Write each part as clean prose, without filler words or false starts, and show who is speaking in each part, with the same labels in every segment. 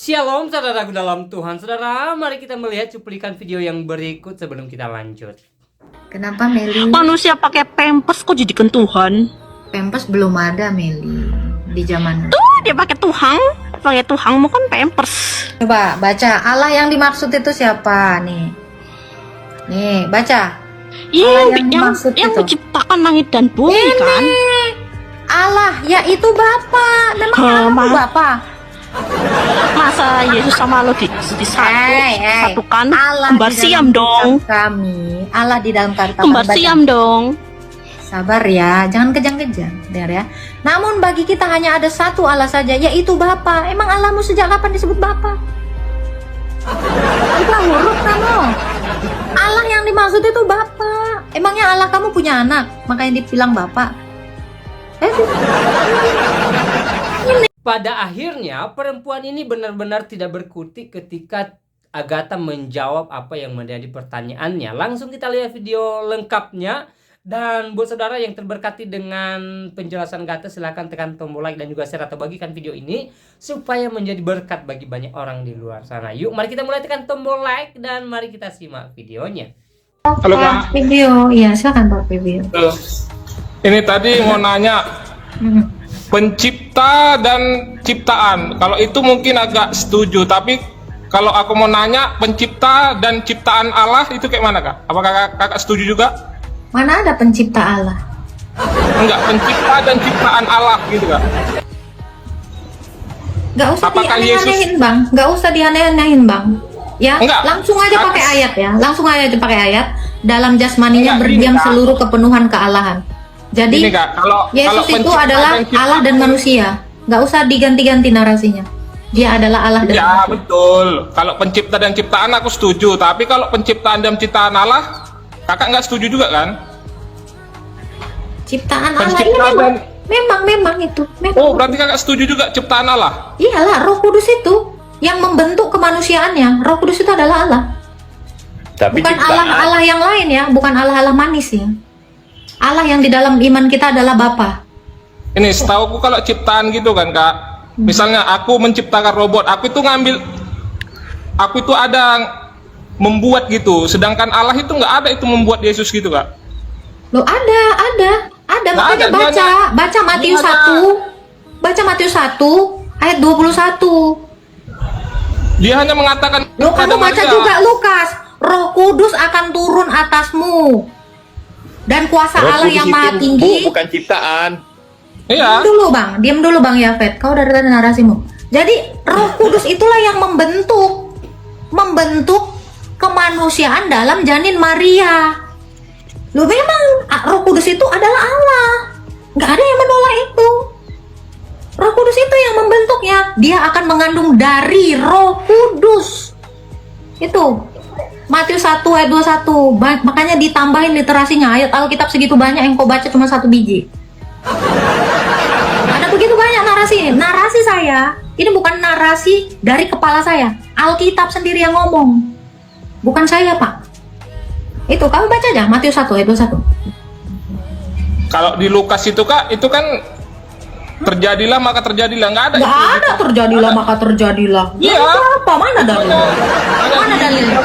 Speaker 1: Shalom saudaraku dalam Tuhan. Saudara, mari kita melihat cuplikan video yang berikut sebelum kita lanjut.
Speaker 2: Kenapa Meli?
Speaker 3: Manusia pakai pampers kok jadi Tuhan?
Speaker 2: Pampers belum ada Meli di zaman.
Speaker 3: Tuh dia pakai tuhang mau kan pampers.
Speaker 2: Coba baca Allah yang dimaksud itu siapa nih? Nih baca.
Speaker 3: Iya,
Speaker 2: yang dimaksud
Speaker 3: yang
Speaker 2: itu.
Speaker 3: menciptakan langit dan bumi kan?
Speaker 2: Allah, yaitu Bapa. Memang Allah Bapa.
Speaker 3: Masa Yesus sama lo disatukan? Kembar siam dong.
Speaker 2: Kami Allah di dalam kata
Speaker 3: Kembar siam dong.
Speaker 2: Sabar ya, jangan kejang-kejang, dengar ya. Namun bagi kita hanya ada satu Allah saja, yaitu Bapa. Emang Allahmu sejak kapan disebut Bapa? Kita huruf kamu. Allah yang dimaksud itu Bapa. Emangnya Allah kamu punya anak, makanya dibilang Bapa?
Speaker 1: Pada akhirnya perempuan ini benar-benar tidak berkutik ketika Agatha menjawab apa yang menjadi pertanyaannya. Langsung kita lihat video lengkapnya. Dan buat saudara yang terberkati dengan penjelasan Agatha, silahkan tekan tombol like dan juga share atau bagikan video ini supaya menjadi berkat bagi banyak orang di luar sana. Yuk mari kita mulai, tekan tombol like dan mari kita simak videonya.
Speaker 4: Halo Kak.
Speaker 2: Video, iya silakan Pak video.
Speaker 4: Ini tadi mau nanya pencipta dan ciptaan. Kalau itu mungkin agak setuju, tapi kalau aku mau nanya pencipta dan ciptaan Allah itu kayak mana Kak? Apakah kakak setuju juga?
Speaker 2: Mana ada pencipta Allah?
Speaker 4: Enggak, pencipta dan ciptaan Allah gitu Kak.
Speaker 2: Gak usah
Speaker 4: Apakah
Speaker 2: dianeh-anehin Bang, gak usah dianeh-anehin Bang. Ya,
Speaker 4: Enggak.
Speaker 2: langsung aja pakai ayat ya, langsung aja pakai ayat. Dalam jasmaninya
Speaker 4: Enggak,
Speaker 2: berdiam
Speaker 4: ini, Kak.
Speaker 2: seluruh kepenuhan kealahan. Jadi
Speaker 4: Ini Kak, kalau
Speaker 2: Yesus itu
Speaker 4: pencipta
Speaker 2: adalah
Speaker 4: dan ciptaan-
Speaker 2: Allah dan manusia. Gak usah diganti-ganti narasinya. Dia adalah Allah dan
Speaker 4: Ya
Speaker 2: manusia.
Speaker 4: betul. Kalau pencipta dan ciptaan aku setuju, tapi kalau penciptaan dan ciptaan Allah, kakak nggak setuju juga kan?
Speaker 2: Ciptaan Allah
Speaker 4: Pencipta
Speaker 2: ini
Speaker 4: dan-
Speaker 2: memang itu. Memang.
Speaker 4: Oh, berarti kakak setuju juga ciptaan Allah?
Speaker 2: Iyalah, Roh Kudus itu yang membentuk kemanusiaannya. Roh Kudus itu adalah Allah.
Speaker 5: Tapi
Speaker 2: Bukan
Speaker 5: ciptaan.
Speaker 2: Allah yang lain ya, bukan Allah manis ya. Allah yang di dalam iman kita adalah Bapa.
Speaker 4: Ini setauku kalau ciptaan gitu kan Kak. Misalnya aku menciptakan robot, aku itu ada membuat gitu. Sedangkan Allah itu nggak ada itu membuat Yesus gitu Kak.
Speaker 2: Loh ada.
Speaker 4: Nggak
Speaker 2: Makanya
Speaker 4: ada,
Speaker 2: baca Matius
Speaker 4: dia
Speaker 2: 1. Baca Matius 1 ayat 21.
Speaker 4: Dia hanya mengatakan
Speaker 2: Loh kamu
Speaker 4: kepada
Speaker 2: baca
Speaker 4: Maria,
Speaker 2: juga Lukas. Roh Kudus akan turun atasmu. Dan kuasa
Speaker 5: Roh
Speaker 2: Allah
Speaker 5: Kudus
Speaker 2: yang
Speaker 5: itu
Speaker 2: maha tinggi.
Speaker 5: bukan ciptaan.
Speaker 4: Iya.
Speaker 2: Diam dulu Bang Yafet. Kau dari narasimu. Jadi Roh Kudus itulah yang membentuk kemanusiaan dalam janin Maria. Loh memang Roh Kudus itu adalah Allah. Nggak ada yang menolak itu. Roh Kudus itu yang membentuknya. Dia akan mengandung dari Roh Kudus. Itu Matius 1 ayat 21. Makanya ditambahin literasinya. Ayat Alkitab segitu banyak yang kau baca cuma 1 biji. Ada begitu banyak narasi saya. Ini bukan narasi dari kepala saya. Alkitab sendiri yang ngomong. Bukan saya Pak. Itu kamu baca aja Matius 1 ayat 21.
Speaker 4: kalau di Lukas itu Kak, itu kan terjadilah maka terjadilah, nggak ada.
Speaker 2: Nggak
Speaker 4: itu.
Speaker 2: ada terjadilah maka terjadilah.
Speaker 4: Iya.
Speaker 2: Ya, itu apa? Mana dalilnya? Mana dalilnya?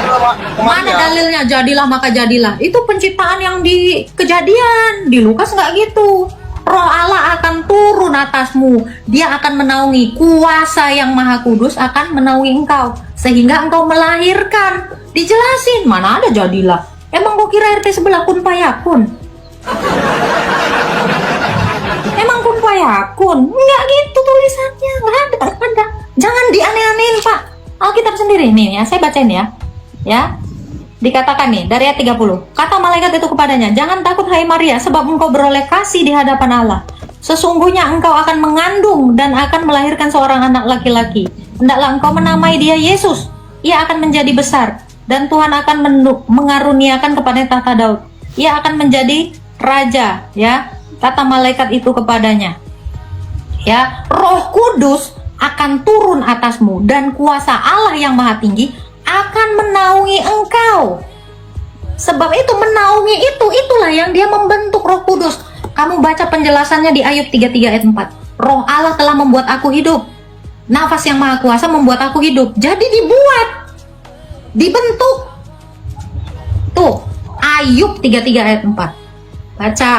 Speaker 2: Mana dalilnya jadilah maka jadilah? Itu penciptaan yang di Kejadian. Di Lukas nggak gitu. Roh Allah akan turun atasmu. Dia akan menaungi. Kuasa yang maha kudus akan menaungi engkau. Sehingga engkau melahirkan. Dijelasin. Mana ada jadilah? Emang kau kira RT sebelah kun payakun? Emang kun payakun? Enggak gitu tulisannya. Nggak ada. Jangan dianeh-anehin Pak. Alkitab sendiri. Nih ya, saya bacain ya. Ya. Dikatakan nih dari ayat 30. Kata malaikat itu kepadanya, jangan takut hai Maria, sebab engkau beroleh kasih di hadapan Allah. Sesungguhnya engkau akan mengandung dan akan melahirkan seorang anak laki-laki. Hendaklah engkau menamai dia Yesus. Ia akan menjadi besar dan Tuhan akan mengaruniakan kepada tahta Daud. Ia akan menjadi raja, ya. Kata malaikat itu kepadanya. Ya, Roh Kudus akan turun atasmu dan kuasa Allah yang maha tinggi akan menaungi engkau. Sebab itu menaungi itulah yang dia membentuk Roh Kudus. Kamu baca penjelasannya di Ayub 33 ayat 4. Roh Allah telah membuat aku hidup nafas yang maha kuasa membuat aku hidup. Jadi dibuat, dibentuk. Tuh, Ayub 33 ayat 4. Baca.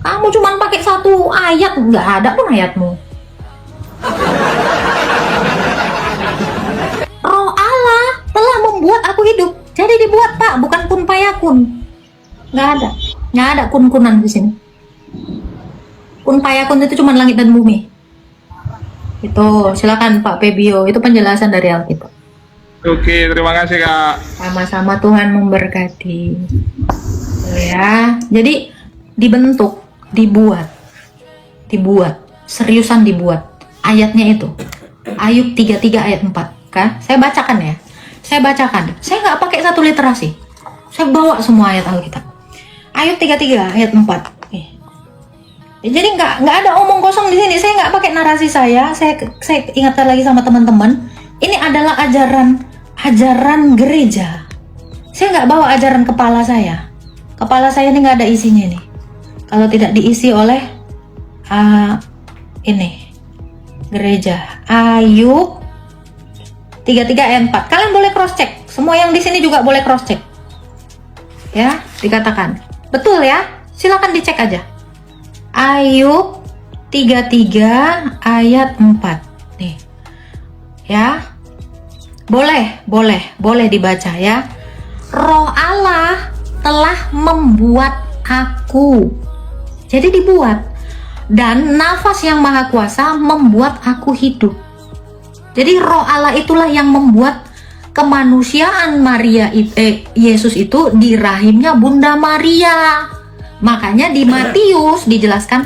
Speaker 2: Kamu cuma pakai satu ayat, nggak ada pun ayatmu. Roh Allah telah membuat aku hidup. Jadi dibuat, Pak, bukan kun payakun. Nggak ada kun-kunan di sini. Kun payakun itu cuma langit dan bumi. Itu, silakan Pak Febio, itu penjelasan dari Alkitab.
Speaker 4: Oke, terima kasih Kak.
Speaker 2: Sama-sama, Tuhan memberkati. Ya, jadi dibentuk, dibuat, seriusan dibuat. Ayatnya itu, Ayub 33 ayat 4. Kak, saya bacakan ya. Saya nggak pakai satu literasi. Saya bawa semua ayat Alkitab. Ayub 33 ayat 4. Jadi nggak ada omong kosong di sini. Saya nggak pakai narasi saya. Saya ingatkan lagi sama teman-teman. Ini adalah ajaran gereja. Saya nggak bawa ajaran kepala saya. Kepala saya ini nggak ada isinya nih. Kalau tidak diisi oleh ini gereja. Ayub 33 ayat 4. Kalian boleh cross check. Semua yang di sini juga boleh cross check. Ya, dikatakan. Betul ya? Silakan dicek aja. Ayub 33 ayat 4. Nih. Ya. Boleh dibaca ya. Roh Allah telah membuat aku. Jadi dibuat. Dan nafas yang maha kuasa membuat aku hidup. Jadi roh Allah itulah yang membuat kemanusiaan Yesus itu di rahimnya Bunda Maria. Makanya di Matius dijelaskan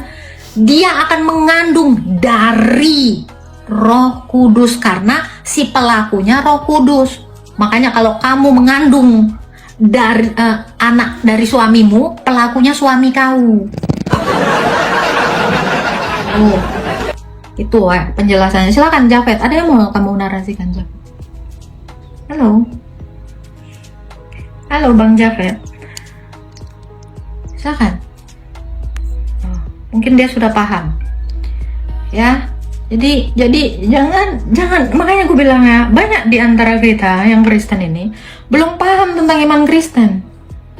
Speaker 2: dia akan mengandung dari Roh Kudus karena si pelakunya Roh Kudus. Makanya kalau kamu mengandung dari anak dari suamimu, pelakunya suami kau. Itu penjelasannya. Silakan Jafet, ada yang mau kamu narasikan, Jafet? Halo Bang Jafet. Silakan. Mungkin dia sudah paham. Ya. Jadi jangan makanya aku bilang ya, banyak di antara kita yang Kristen ini belum paham tentang iman Kristen.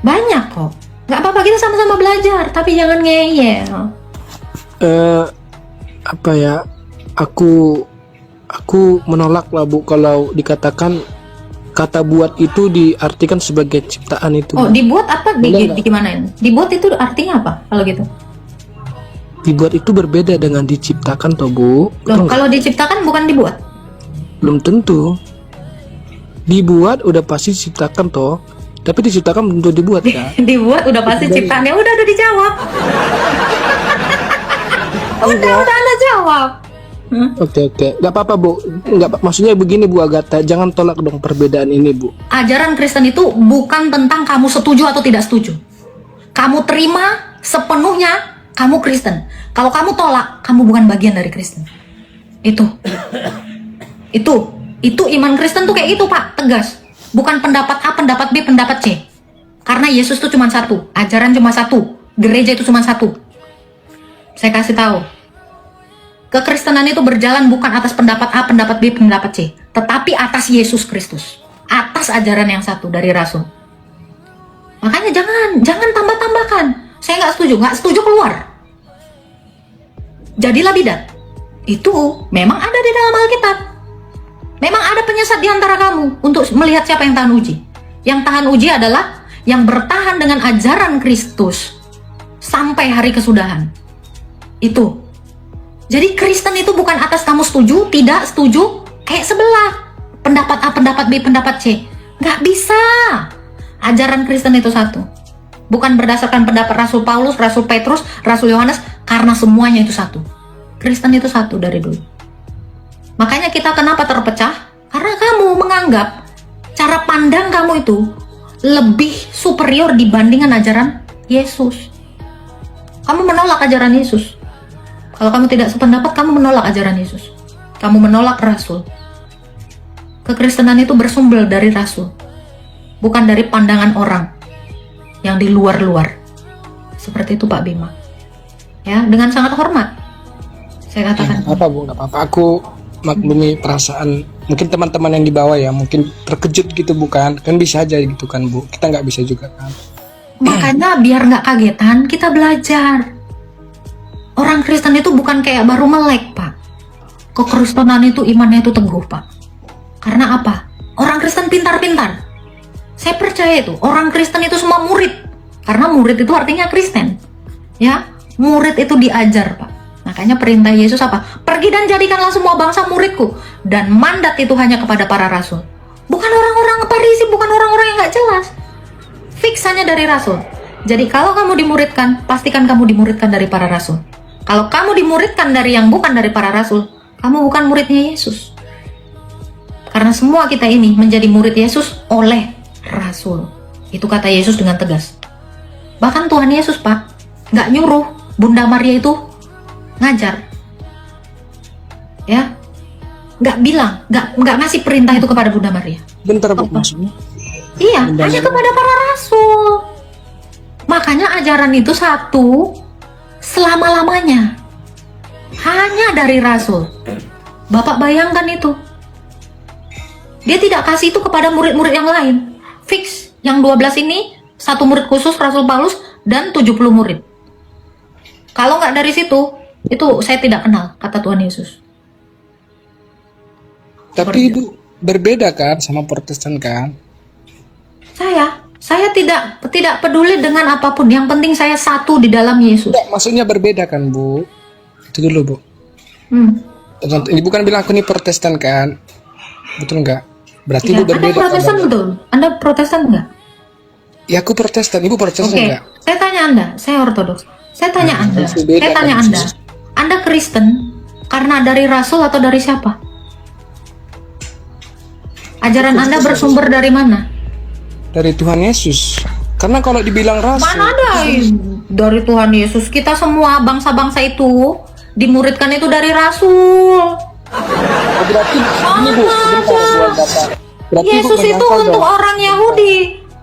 Speaker 2: Banyak kok. Nggak apa-apa, kita sama-sama belajar, tapi jangan ngeyel.
Speaker 6: Apa ya? Aku menolak lah Bu kalau dikatakan kata buat itu diartikan sebagai ciptaan itu.
Speaker 2: Oh, dibuat apa? Gimana? Dibuat itu artinya apa kalau gitu?
Speaker 6: Dibuat itu berbeda dengan diciptakan toh Bu.
Speaker 2: Loh, kalau diciptakan bukan dibuat?
Speaker 6: Belum tentu. Dibuat udah pasti diciptakan toh. Tapi diciptakan belum tentu dibuat ya.
Speaker 2: Dibuat udah pasti ciptaannya udah dijawab. udah Anda jawab.
Speaker 6: Oke. Gak apa-apa Bu. Maksudnya begini Bu Agatha, jangan tolak dong perbedaan ini Bu.
Speaker 2: Ajaran Kristen itu bukan tentang kamu setuju atau tidak setuju. Kamu terima sepenuhnya, kamu Kristen. Kalau kamu tolak, kamu bukan bagian dari Kristen. Itu iman Kristen tuh kayak itu Pak, tegas. Bukan pendapat A, pendapat B, pendapat C. Karena Yesus tuh cuma satu, ajaran cuma satu, gereja itu cuma satu. Saya kasih tahu. Kekristenan itu berjalan bukan atas pendapat A, pendapat B, pendapat C, tetapi atas Yesus Kristus, atas ajaran yang satu dari Rasul. Makanya jangan tambah-tambahkan. Saya nggak setuju keluar. Jadilah bidat. Itu memang ada di dalam Alkitab. Memang ada penyesat di antara kamu untuk melihat siapa yang tahan uji. Yang tahan uji adalah yang bertahan dengan ajaran Kristus sampai hari kesudahan. Itu. Jadi Kristen itu bukan atas kamu setuju, tidak setuju, kayak sebelah. Pendapat A, pendapat B, pendapat C. Nggak bisa. Ajaran Kristen itu satu. Bukan berdasarkan pendapat Rasul Paulus, Rasul Petrus, Rasul Yohanes, karena semuanya itu satu. Kristen itu satu dari dulu. Makanya kita kenapa terpecah? Karena kamu menganggap cara pandang kamu itu lebih superior dibandingkan ajaran Yesus. Kamu menolak ajaran Yesus. Kalau kamu tidak sependapat, kamu menolak ajaran Yesus. Kamu menolak Rasul. Kekristenan itu bersumber dari Rasul, bukan dari pandangan orang yang di luar-luar. Seperti itu Pak Bima. Ya, dengan sangat hormat saya katakan.
Speaker 6: Apa Bu, nggak apa-apa. maklumi perasaan mungkin teman-teman yang di bawah ya, mungkin terkejut gitu bukan? Kan bisa aja gitu kan Bu, kita nggak bisa juga kan.
Speaker 2: Makanya biar nggak kagetan, kita belajar. Orang Kristen itu bukan kayak baru melek, Pak. Kekristenan itu imannya itu teguh, Pak. Karena apa? Orang Kristen pintar-pintar. Saya percaya itu, orang Kristen itu semua murid. Karena murid itu artinya Kristen. Ya, murid itu diajar, Pak. Makanya perintah Yesus apa? Pergi dan jadikanlah semua bangsa muridku. Dan mandat itu hanya kepada para rasul. Bukan orang-orang Farisi, bukan orang-orang yang nggak jelas. Fix hanya dari rasul. Jadi kalau kamu dimuridkan, pastikan kamu dimuridkan dari para rasul. Kalau kamu dimuridkan dari yang bukan dari para rasul, kamu bukan muridnya Yesus. Karena semua kita ini menjadi murid Yesus oleh rasul. Itu kata Yesus dengan tegas. Bahkan Tuhan Yesus, Pak, nggak nyuruh Bunda Maria itu ngajar. Ya, nggak bilang, nggak ngasih perintah itu kepada Bunda Maria.
Speaker 6: Bentar Bu, maksudnya?
Speaker 2: Iya, hanya kepada para rasul. Makanya ajaran itu satu selama-lamanya. Hanya dari rasul. Bapak bayangkan itu. Dia tidak kasih itu kepada murid-murid yang lain. Fix, yang 12 ini, satu murid khusus Rasul Paulus dan 70 murid. Kalau nggak dari situ, itu saya tidak kenal, kata Tuhan Yesus.
Speaker 6: Tapi Ibu berbeda kan sama Protestan kan?
Speaker 2: Saya tidak peduli dengan apapun. Yang penting saya satu di dalam Yesus.
Speaker 6: Enggak, maksudnya berbeda kan Bu? Itu dulu Bu. Ibu kan bilang aku ini Protestan kan? Betul nggak? Berarti
Speaker 2: Ya,
Speaker 6: Ibu berbeda.
Speaker 2: Anda Protestan
Speaker 6: kan?
Speaker 2: betul? Anda Protestan nggak?
Speaker 6: Ya aku Protestan, Ibu Protestan
Speaker 2: Oke,
Speaker 6: nggak?
Speaker 2: saya tanya Anda, saya Ortodoks. Saya tanya Anda,
Speaker 6: harus beda
Speaker 2: saya tanya
Speaker 6: kan,
Speaker 2: Anda,
Speaker 6: Yesus.
Speaker 2: Anda Kristen karena dari Rasul atau dari siapa? Ajaran Anda bersumber dari mana?
Speaker 6: Dari Tuhan Yesus. Karena kalau dibilang rasul,
Speaker 2: Mana ada dari Tuhan Yesus? Kita semua bangsa-bangsa itu dimuridkan itu dari Rasul.
Speaker 6: berarti ini Bu, sebentar buat data. Berarti Ibu
Speaker 2: Yesus itu
Speaker 6: menyangkal
Speaker 2: untuk
Speaker 6: dong.
Speaker 2: orang Yahudi.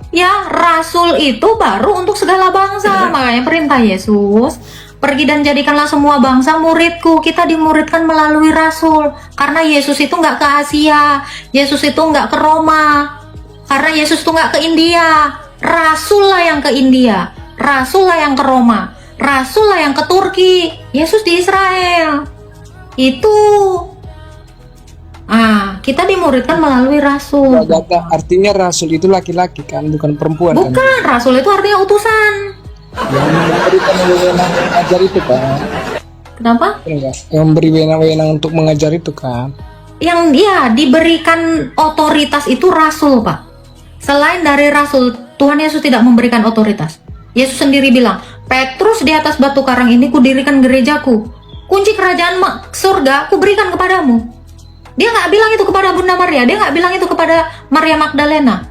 Speaker 2: Ya, Rasul itu baru untuk segala bangsa. Makanya perintah Yesus, pergi dan jadikanlah semua bangsa muridku. Kita dimuridkan melalui Rasul. Karena Yesus itu nggak ke Asia. Yesus itu nggak ke Roma. Karena Yesus itu nggak ke India. Rasul lah yang ke India. Rasul lah yang ke Roma. Rasul lah yang ke Turki. Yesus di Israel. Itu. Kita dimuridkan melalui Rasul.
Speaker 6: Data, artinya rasul itu laki-laki kan, bukan perempuan kan?
Speaker 2: Bukan, Rasul itu artinya utusan.
Speaker 6: Yang memberikan wewenang mengajar itu kan?
Speaker 2: Kenapa?
Speaker 6: Enggak. Yang memberi wewenang untuk mengajar itu kan?
Speaker 2: Yang dia diberikan otoritas itu Rasul, Pak. Selain dari Rasul, Tuhan Yesus tidak memberikan otoritas. Yesus sendiri bilang, Petrus di atas batu karang ini kudirikan gerejaku. Kunci kerajaan surga kuberikan kepadamu. Dia nggak bilang itu kepada Bunda Maria, dia nggak bilang itu kepada Maria Magdalena,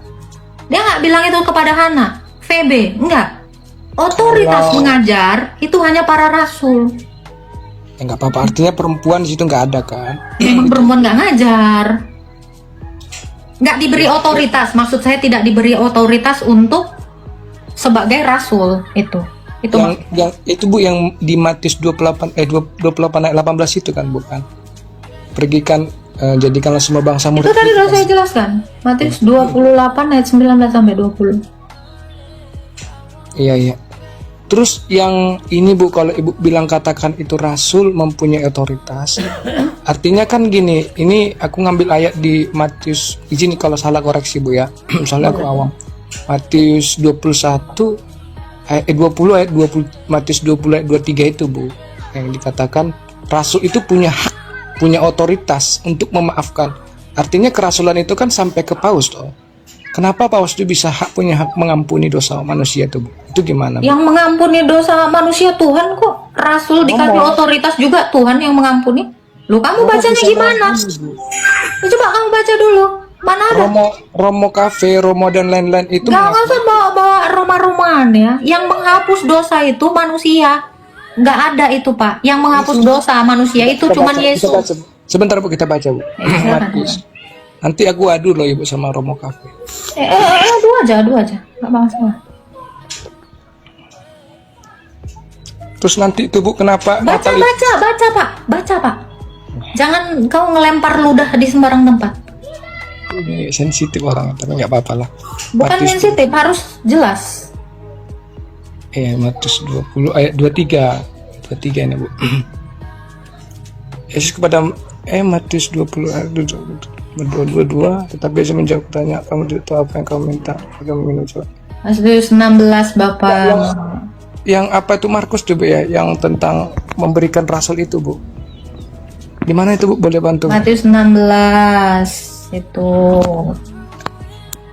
Speaker 2: dia nggak bilang itu kepada Hana, Febe, enggak. Otoritas mengajar itu hanya para rasul.
Speaker 6: Ya nggak apa-apa, artinya perempuan di situ nggak ada kan?
Speaker 2: Memang perempuan nggak ngajar, nggak diberi otoritas. Maksud saya tidak diberi otoritas untuk sebagai rasul itu.
Speaker 6: Yang itu Bu, yang di Matius 28 ayat 18 itu kan, bukan? Pergikan jadikanlah semua bangsa murid.
Speaker 2: Itu tadi sudah saya jelaskan. Matius 28 ayat 19 sampai 20.
Speaker 6: Iya. Terus yang ini Bu, kalau Ibu bilang katakan itu rasul mempunyai otoritas. Artinya kan gini, ini aku ngambil ayat di Matius, izin kalau salah koreksi Bu ya. Soalnya aku awam. Matius 21 ayat 20 ayat 20, Matius 20 ayat 23 itu Bu, yang dikatakan rasul itu punya hak, punya otoritas untuk memaafkan. Artinya kerasulan itu kan sampai ke paus toh. Kenapa paus itu bisa punya hak mengampuni dosa manusia tuh Bu? Itu gimana Bu?
Speaker 2: Yang mengampuni dosa manusia Tuhan kok. Rasul dikasih otoritas juga Tuhan yang mengampuni. Lu kamu bacanya gimana? Coba kamu baca dulu. Mana ada?
Speaker 6: Romo Cafe, Romo dan lain-lain itu
Speaker 2: Gak usah bawa Roma-Romaan ya. Yang menghapus dosa itu manusia. Nggak ada itu Pak. Yang menghapus dosa manusia itu cuma Yesus.
Speaker 6: Sebentar Bu, kita baca Bu. Matius. Nanti aku adu loh Ibu sama Romo Cafe.
Speaker 2: Adu aja. Nggak masalah.
Speaker 6: Terus nanti itu Bu, kenapa
Speaker 2: Baca Pak. Jangan kau ngelempar ludah di sembarang tempat.
Speaker 6: Ini sensitif orang, tapi nggak apa-apa lah.
Speaker 2: Bukan
Speaker 6: Matius
Speaker 2: sensitif, harus jelas.
Speaker 6: Matius 20 ayat 23 ini Bu. Yesus kepada Matius 20 ayat 22, tetapi Yesus menjawab tanya, kamu tidak tahu apa yang kamu minta, kamu minum coba.
Speaker 2: Matius 16 Bapak.
Speaker 6: Yang apa itu Markus coba ya, yang tentang memberikan rasul itu Bu. Di mana itu Bu, boleh bantu?
Speaker 2: Matius 16 itu.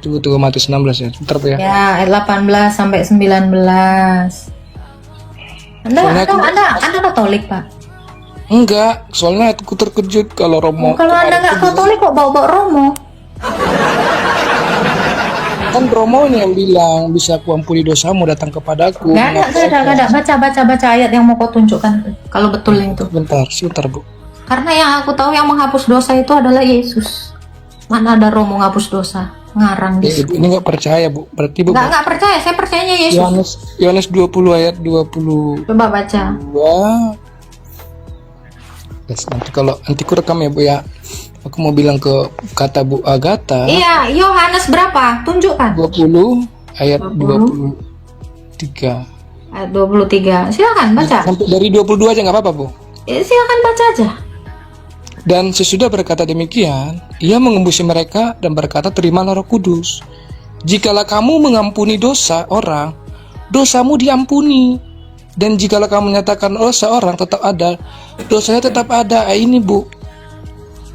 Speaker 6: Tunggu Matius 16 ya, sebentar Bu ya.
Speaker 2: Ya, ayat 18 sampai 19. Anda Katolik, Pak?
Speaker 6: Enggak, soalnya aku terkejut kalau Romo.
Speaker 2: Kalau Anda nggak Katolik kok bawa-bawa Romo?
Speaker 6: Kan Romo ini yang bilang bisa kuampuni dosamu, datang kepadaku.
Speaker 2: Nggak ada. Baca ayat yang mau kau tunjukkan. Kalau betul itu.
Speaker 6: Sebentar Bu.
Speaker 2: Karena yang aku tahu yang menghapus dosa itu adalah Yesus. Mana ada Romo menghapus dosa? Ngarang di
Speaker 6: Ibu ini nggak percaya Bu, berarti Bu.
Speaker 2: Nggak percaya, saya percayanya Yesus.
Speaker 6: Yohanes 20 ayat 20.
Speaker 2: Coba baca.
Speaker 6: Wah. Yes, nanti ku rekam ya Bu ya. Aku mau bilang ke kata Bu Agatha.
Speaker 2: Iya, Yohanes berapa? Tunjukkan.
Speaker 6: 20 ayat 23.
Speaker 2: Ayat 23. Silakan baca.
Speaker 6: Sampai dari 22 aja nggak apa-apa Bu.
Speaker 2: Silakan baca aja.
Speaker 6: Dan sesudah berkata demikian, ia mengembusi mereka dan berkata, terimalah Roh Kudus. Jikalau kamu mengampuni dosa orang, dosamu diampuni. Dan jikalau kamu menyatakan dosa orang tetap ada, dosanya tetap ada. Ini Bu.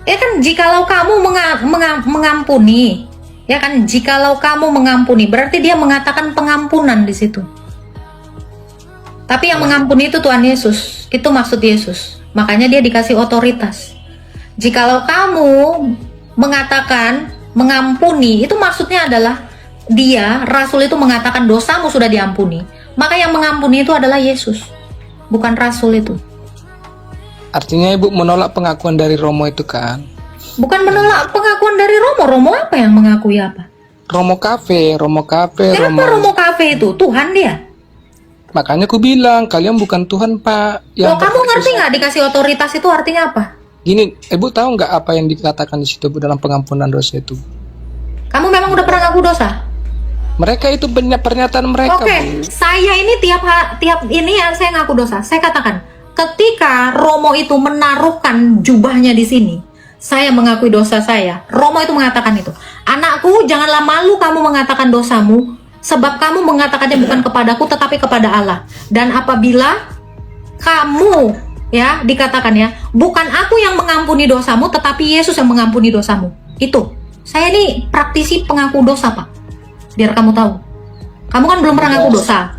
Speaker 2: Ya kan, jikalau kamu mengampuni, ya kan, jikalau kamu mengampuni, berarti dia mengatakan pengampunan di situ. Tapi yang mengampuni itu Tuhan Yesus, itu maksud Yesus. Makanya dia dikasih otoritas. Jikalau kamu mengatakan mengampuni, itu maksudnya adalah dia, Rasul itu mengatakan dosamu sudah diampuni. Maka yang mengampuni itu adalah Yesus, bukan Rasul itu.
Speaker 6: Artinya Ibu menolak pengakuan dari Romo itu kan?
Speaker 2: Bukan menolak pengakuan dari Romo. Romo apa yang mengakui apa?
Speaker 6: Romo Cafe.
Speaker 2: Kenapa Romo Cafe itu? Tuhan dia.
Speaker 6: Makanya aku bilang, kalian bukan Tuhan Pak.
Speaker 2: Loh, kamu ngerti nggak dikasih otoritas itu artinya apa?
Speaker 6: Gini, Ibu tahu nggak apa yang dikatakan di situ Bu dalam pengampunan dosa itu?
Speaker 2: Kamu memang udah pernah ngaku dosa?
Speaker 6: Mereka itu pernyataan mereka.
Speaker 2: Oke, saya ini tiap ini ya saya ngaku dosa. Saya katakan, ketika Romo itu menaruhkan jubahnya di sini, saya mengakui dosa saya. Romo itu mengatakan itu, anakku, janganlah malu kamu mengatakan dosamu, sebab kamu mengatakannya bukan kepadaku tetapi kepada Allah. Dan apabila kamu ya dikatakan ya, bukan aku yang mengampuni dosamu tetapi Yesus yang mengampuni dosamu. Itu saya ini praktisi pengaku dosa Pak, biar kamu tahu. Kamu kan belum pernah ngaku dosa.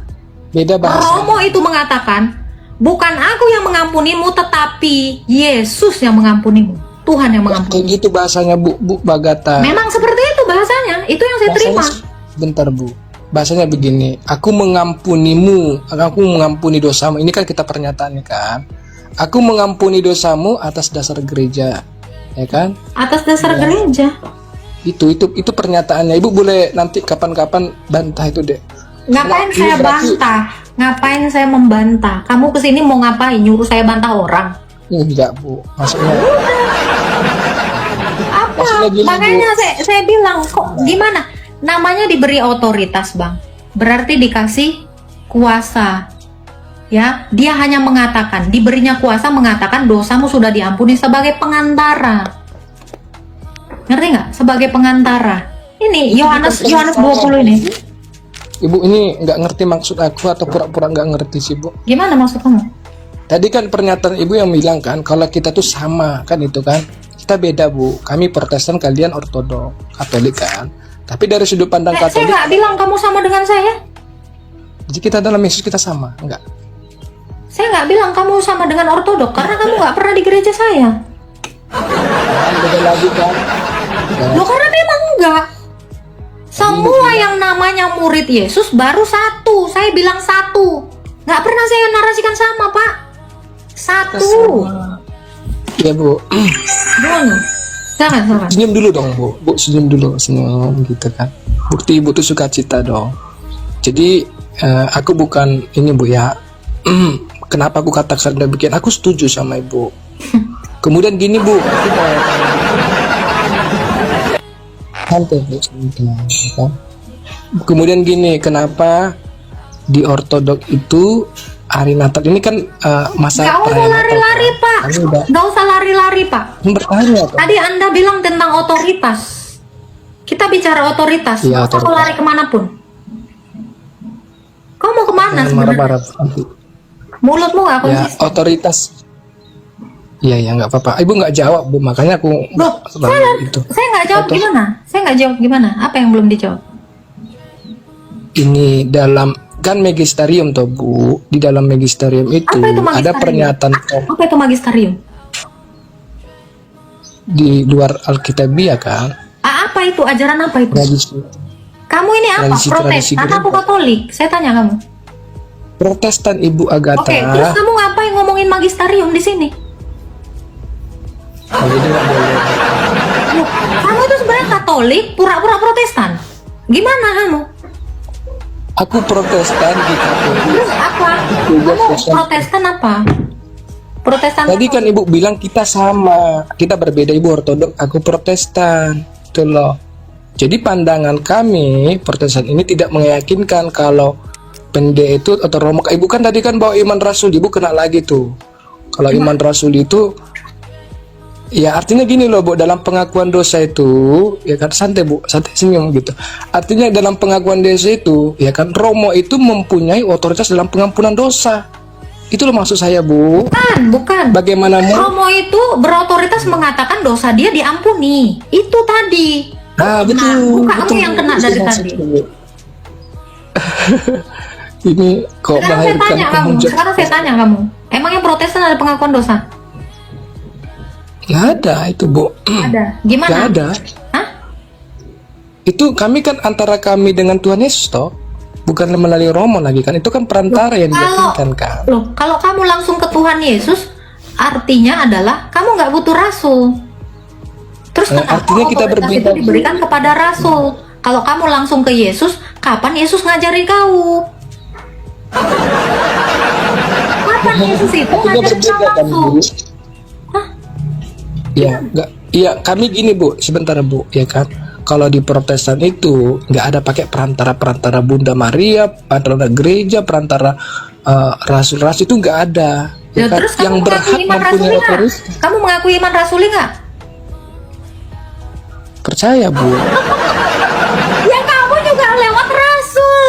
Speaker 6: Beda bahasa.
Speaker 2: Romo itu mengatakan, bukan aku yang mengampunimu tetapi Yesus yang mengampunimu, Tuhan yang mengampuni.
Speaker 6: Kayak gitu bahasanya Bu Agatha.
Speaker 2: Memang seperti itu bahasanya, itu yang saya terima.
Speaker 6: Bentar Bu, bahasanya begini, aku mengampunimu, aku mengampuni dosamu. Ini kan kita pernyataannya kan. Aku mengampuni dosamu atas dasar gereja, ya kan? Atas dasar gereja. Itu pernyataannya. Ibu boleh nanti kapan-kapan bantah itu deh.
Speaker 2: Ngapain saya bantah? Ngapain saya membantah? Kamu kesini mau ngapain? Nyuruh saya bantah orang?
Speaker 6: Enggak Bu, maksudnya.
Speaker 2: Apa?
Speaker 6: Maksudnya gini,
Speaker 2: makanya saya bilang kok gimana? Namanya diberi otoritas Bang. Berarti dikasih kuasa. Ya, dia hanya mengatakan, diberinya kuasa mengatakan dosamu sudah diampuni sebagai pengantara. Ngerti nggak? Sebagai pengantara. Ini Yohanes 20 ini.
Speaker 6: Ibu ini nggak ngerti maksud aku atau pura-pura nggak ngerti sih Bu?
Speaker 2: Gimana maksud kamu?
Speaker 6: Tadi kan pernyataan Ibu yang bilang kan kalau kita tuh sama kan itu kan. Kita beda Bu. Kami Protestan, kalian Ortodok, Katolik kan. Tapi dari sudut pandang Katolik.
Speaker 2: Saya nggak bilang kamu sama dengan saya.
Speaker 6: Jadi kita dalam Yesus kita sama, enggak?
Speaker 2: Saya nggak bilang kamu sama dengan Ortodok karena kamu nggak pernah di gereja saya.
Speaker 6: Beda lagi kan?
Speaker 2: Loh, karena memang enggak. Semua yang namanya murid Yesus baru satu. Saya bilang satu. Nggak pernah saya narasikan sama Pak. Satu.
Speaker 6: Ya Bu.
Speaker 2: Jangan.
Speaker 6: Senyum dulu dong Bu. Bu senyum dulu, senyum gitu kan. Bukti Ibu tuh sukacita dong. Jadi aku bukan ini Bu ya. Kenapa aku katakan udah bikin? Aku setuju sama Ibu. Kemudian gini Bu, aku mau santai Bu, santai, ya kan? Kemudian gini, kenapa di ortodok itu hari Natal ini kan masa
Speaker 2: Gak usah
Speaker 6: perayaan Natal,
Speaker 2: lari-lari
Speaker 6: kan?
Speaker 2: Pak.
Speaker 6: Kami udah
Speaker 2: Gak usah lari-lari Pak.
Speaker 6: bertanya kan?
Speaker 2: Tadi Anda bilang tentang otoritas. Kita bicara otoritas.
Speaker 6: Iya,
Speaker 2: Gak usah kau
Speaker 6: otoritas.
Speaker 2: lari kemanapun. Kau mau kemana
Speaker 6: Jangan
Speaker 2: sebenarnya?
Speaker 6: marah-marah nanti.
Speaker 2: Mulutmu gak
Speaker 6: Ya,
Speaker 2: konsisten.
Speaker 6: otoritas. Iya ya nggak apa-apa. Ibu nggak jawab Bu, makanya aku
Speaker 2: Loh,
Speaker 6: selalu itu.
Speaker 2: Saya nggak jawab
Speaker 6: Otor-
Speaker 2: gimana? Saya nggak jawab gimana? Apa yang belum dijawab?
Speaker 6: Ini dalam kan magisterium toh Bu, di dalam magisterium itu
Speaker 2: Apa itu
Speaker 6: ada
Speaker 2: magisterium?
Speaker 6: pernyataan
Speaker 2: Apa itu magisterium?
Speaker 6: di luar Alkitabiah kan.
Speaker 2: Apa itu? Ajaran apa itu?
Speaker 6: Tradisi-
Speaker 2: Kamu ini apa?
Speaker 6: tradisi
Speaker 2: Protestan
Speaker 6: gereja.
Speaker 2: atau Katolik? Saya tanya kamu.
Speaker 6: Protestan Ibu Agatha.
Speaker 2: Oke, terus kamu ngapain ngomongin magisterium di sini?
Speaker 6: Oh, jadi nggak boleh.
Speaker 2: Loh, kamu itu sebenarnya Katolik, pura-pura Protestan. Gimana kamu?
Speaker 6: Aku Protestan di Katolik.
Speaker 2: Terus apa?
Speaker 6: Juga
Speaker 2: Kamu
Speaker 6: Protestan.
Speaker 2: Protestan apa? Protestan
Speaker 6: Tadi
Speaker 2: apa?
Speaker 6: kan Ibu bilang kita sama, kita berbeda. Ibu Ortodok, aku Protestan, itu loh. Jadi pandangan kami Protestan ini tidak meyakinkan kalau pendeta itu atau romo. Ibu kan tadi kan bawa iman rasul, Ibu kena lagi tuh. Kalau iman rasul itu, ya artinya gini loh Bu, dalam pengakuan dosa itu, ya kan santai Bu, santai senyum gitu. Artinya dalam pengakuan dosa itu, ya kan romo itu mempunyai otoritas dalam pengampunan dosa. Itu loh maksud saya Bu.
Speaker 2: Bukan.
Speaker 6: Bagaimana mau?
Speaker 2: Romo itu berotoritas mengatakan dosa dia diampuni. Itu tadi.
Speaker 6: Ah betul.
Speaker 2: Bukan kamu yang kena dari tadi.
Speaker 6: Ini kok
Speaker 2: Sekarang saya
Speaker 6: melahirkan
Speaker 2: tanya kamu.
Speaker 6: penghujat.
Speaker 2: Sekarang saya tanya kamu. Emangnya Protestan ada pengakuan dosa?
Speaker 6: Nggak ada itu Bu.
Speaker 2: Ada. Gimana?
Speaker 6: Nggak ada.
Speaker 2: Hah?
Speaker 6: Itu kami kan antara kami dengan Tuhan Yesus toh. Bukan melalui romo lagi kan. Itu kan perantara yang diyakinkan kan.
Speaker 2: Loh, kalau kamu langsung ke Tuhan Yesus, artinya adalah kamu nggak butuh rasul. Terus kenapa
Speaker 6: artinya kita
Speaker 2: otoritas
Speaker 6: berbeda.
Speaker 2: itu diberikan kepada rasul? Kalau kamu langsung ke Yesus, kapan Yesus ngajari kau? Kapan Yesus itu
Speaker 6: Kita
Speaker 2: ngajari
Speaker 6: berbeda
Speaker 2: kau
Speaker 6: kan
Speaker 2: langsung?
Speaker 6: Bu. Ya, enggak. Iya, kami gini Bu, sebentar Bu, ya kan. Kalau di Protestan itu nggak ada pakai perantara Bunda Maria, perantara gereja, perantara rasul-rasul itu nggak ada. Ya
Speaker 2: Ya,
Speaker 6: kan?
Speaker 2: terus
Speaker 6: Yang
Speaker 2: kamu
Speaker 6: berhak
Speaker 2: mengakui iman rasuli
Speaker 6: mempunyai
Speaker 2: nggak?
Speaker 6: otoritas.
Speaker 2: Kamu mengakui iman rasuli nggak?
Speaker 6: Percaya Bu.
Speaker 2: Ya kamu juga lewat rasul.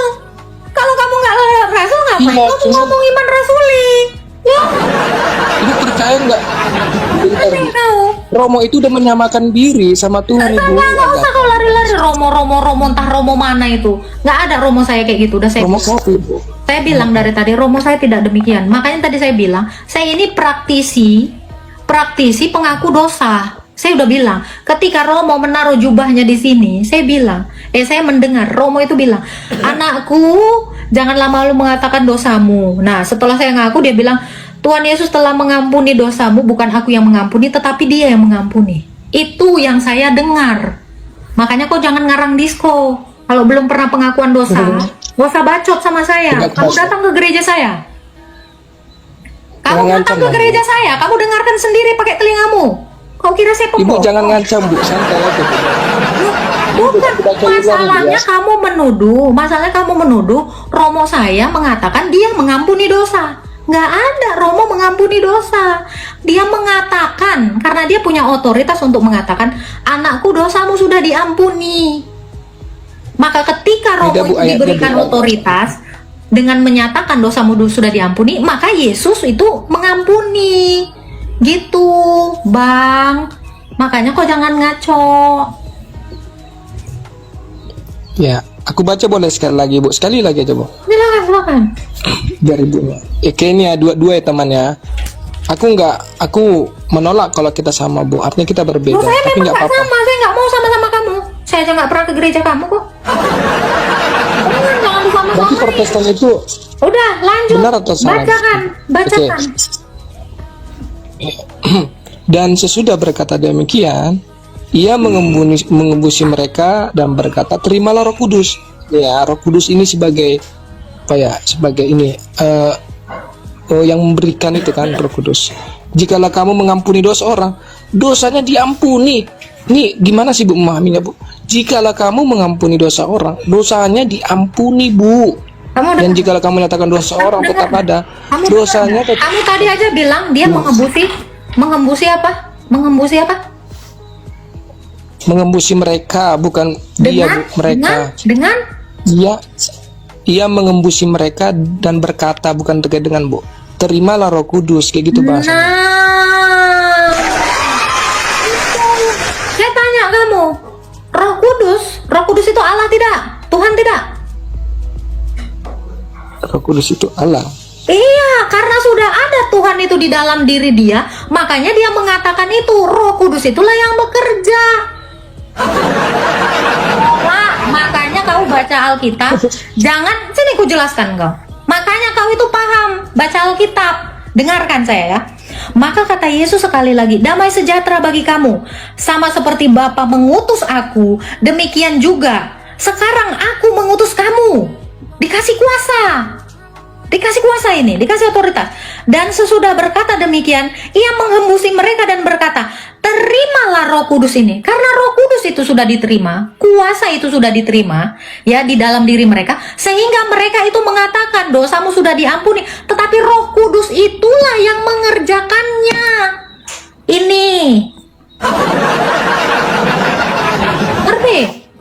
Speaker 2: Kalau kamu nggak lewat rasul, ngapain
Speaker 6: Iya,
Speaker 2: kamu
Speaker 6: cuma-
Speaker 2: ngomong iman rasuli? Ya,
Speaker 6: Ibu percaya nggak? Bentar, Bu.
Speaker 2: kau.
Speaker 6: Romo itu udah menyamakan diri sama Tuhan Ibu.
Speaker 2: Nggak usah kau lari-lari Romo entah Romo mana itu. Nggak ada Romo saya kayak gitu. Udah saya
Speaker 6: Romo kopi Bu.
Speaker 2: Saya bilang dari tadi Romo saya tidak demikian. Makanya tadi saya bilang saya ini praktisi pengaku dosa. Saya udah bilang ketika Romo menaruh jubahnya di sini, saya bilang, saya mendengar Romo itu bilang, anakku janganlah malu mengatakan dosamu. Nah setelah saya ngaku dia bilang, Tuhan Yesus telah mengampuni dosamu, bukan aku yang mengampuni, tetapi Dia yang mengampuni. Itu yang saya dengar. Makanya kau jangan ngarang disko. Kalau belum pernah pengakuan dosa, gak usah bacot sama saya.
Speaker 6: Tidak
Speaker 2: Kamu
Speaker 6: bacot.
Speaker 2: datang ke gereja saya. Kamu
Speaker 6: Jangan
Speaker 2: datang
Speaker 6: ngancam,
Speaker 2: ke gereja saya, kamu dengarkan sendiri pakai telingamu. Kau kira saya
Speaker 6: Ibu
Speaker 2: pembohong?
Speaker 6: jangan ngancam Bu, santai aja Bu.
Speaker 2: Bukan,
Speaker 6: Tidak kayak
Speaker 2: masalahnya
Speaker 6: ya.
Speaker 2: masalahnya kamu menuduh Romo saya mengatakan dia mengampuni dosa. Nggak ada Romo mengampuni dosa. Dia mengatakan, karena dia punya otoritas untuk mengatakan, anakku dosamu sudah diampuni. Maka ketika Romo
Speaker 6: Tidak, Bu,
Speaker 2: itu
Speaker 6: ayatnya
Speaker 2: diberikan
Speaker 6: Bu.
Speaker 2: otoritas dengan menyatakan dosamu sudah diampuni, maka Yesus itu mengampuni. Gitu, Bang. Makanya kau jangan ngaco.
Speaker 6: Ya, aku baca boleh sekali lagi Bu. Sekali lagi aja Bu.
Speaker 2: Silakan.
Speaker 6: Biar ibunya. Kayaknya dua ya temannya. Aku menolak kalau kita sama Bu. Artinya kita berbeda.
Speaker 2: Loh, saya
Speaker 6: Tapi
Speaker 2: memang
Speaker 6: nggak
Speaker 2: nggak
Speaker 6: apa-apa.
Speaker 2: sama, saya nggak mau sama-sama kamu. Saya aja nggak pernah ke gereja kamu kok. Jangan
Speaker 6: Berarti
Speaker 2: disama-samain.
Speaker 6: Protestan itu
Speaker 2: Udah, lanjut.
Speaker 6: benar atau salah?
Speaker 2: Bacakan.
Speaker 6: Dan sesudah berkata demikian, ia mengembusi mereka dan berkata, terimalah Roh Kudus. Ya, Roh Kudus ini sebagai apa ya? Sebagai ini yang memberikan itu kan Roh Kudus. Jikalau kamu mengampuni dosa orang, dosanya diampuni. Nih, gimana sih Bu memahaminya, Bu? Jikalau kamu mengampuni dosa orang, dosanya diampuni, Bu.
Speaker 2: Kamu
Speaker 6: Dan
Speaker 2: dengar?
Speaker 6: jikalau kamu menyatakan dosa orang
Speaker 2: Dengar
Speaker 6: tetap
Speaker 2: nggak?
Speaker 6: ada,
Speaker 2: Kamu dengar
Speaker 6: dosanya
Speaker 2: nggak?
Speaker 6: tetap.
Speaker 2: Kamu tadi aja bilang dia mengembusi apa? Mengembusi apa?
Speaker 6: Mengembusi mereka, bukan dia, Bu, mereka.
Speaker 2: Dengan
Speaker 6: Ia mengembusi mereka dan berkata, bukan terkait dengan, Bu. Terimalah Roh Kudus, kayak gitu bahasanya.
Speaker 2: nah, itu. Saya tanya kamu, Roh Kudus itu Allah tidak? Tuhan tidak?
Speaker 6: Roh Kudus itu Allah.
Speaker 2: Iya, karena sudah ada Tuhan itu di dalam diri dia, makanya dia mengatakan itu, Roh Kudus itulah yang bekerja. Pak, makanya kau baca Alkitab, jangan, sini ku jelaskan kau. Makanya kau itu paham, baca Alkitab, dengarkan saya ya. Maka kata Yesus sekali lagi, damai sejahtera bagi kamu, sama seperti Bapa mengutus aku, demikian juga sekarang aku mengutus kamu. Dikasih kuasa ini, dikasih otoritas. Dan sesudah berkata demikian, ia menghembusi mereka dan berkata, terimalah Roh Kudus ini. Karena Roh Kudus itu sudah diterima, kuasa itu sudah diterima ya di dalam diri mereka, sehingga mereka itu mengatakan dosamu sudah diampuni. Tetapi Roh Kudus itulah yang mengerjakannya. Ini ngerti?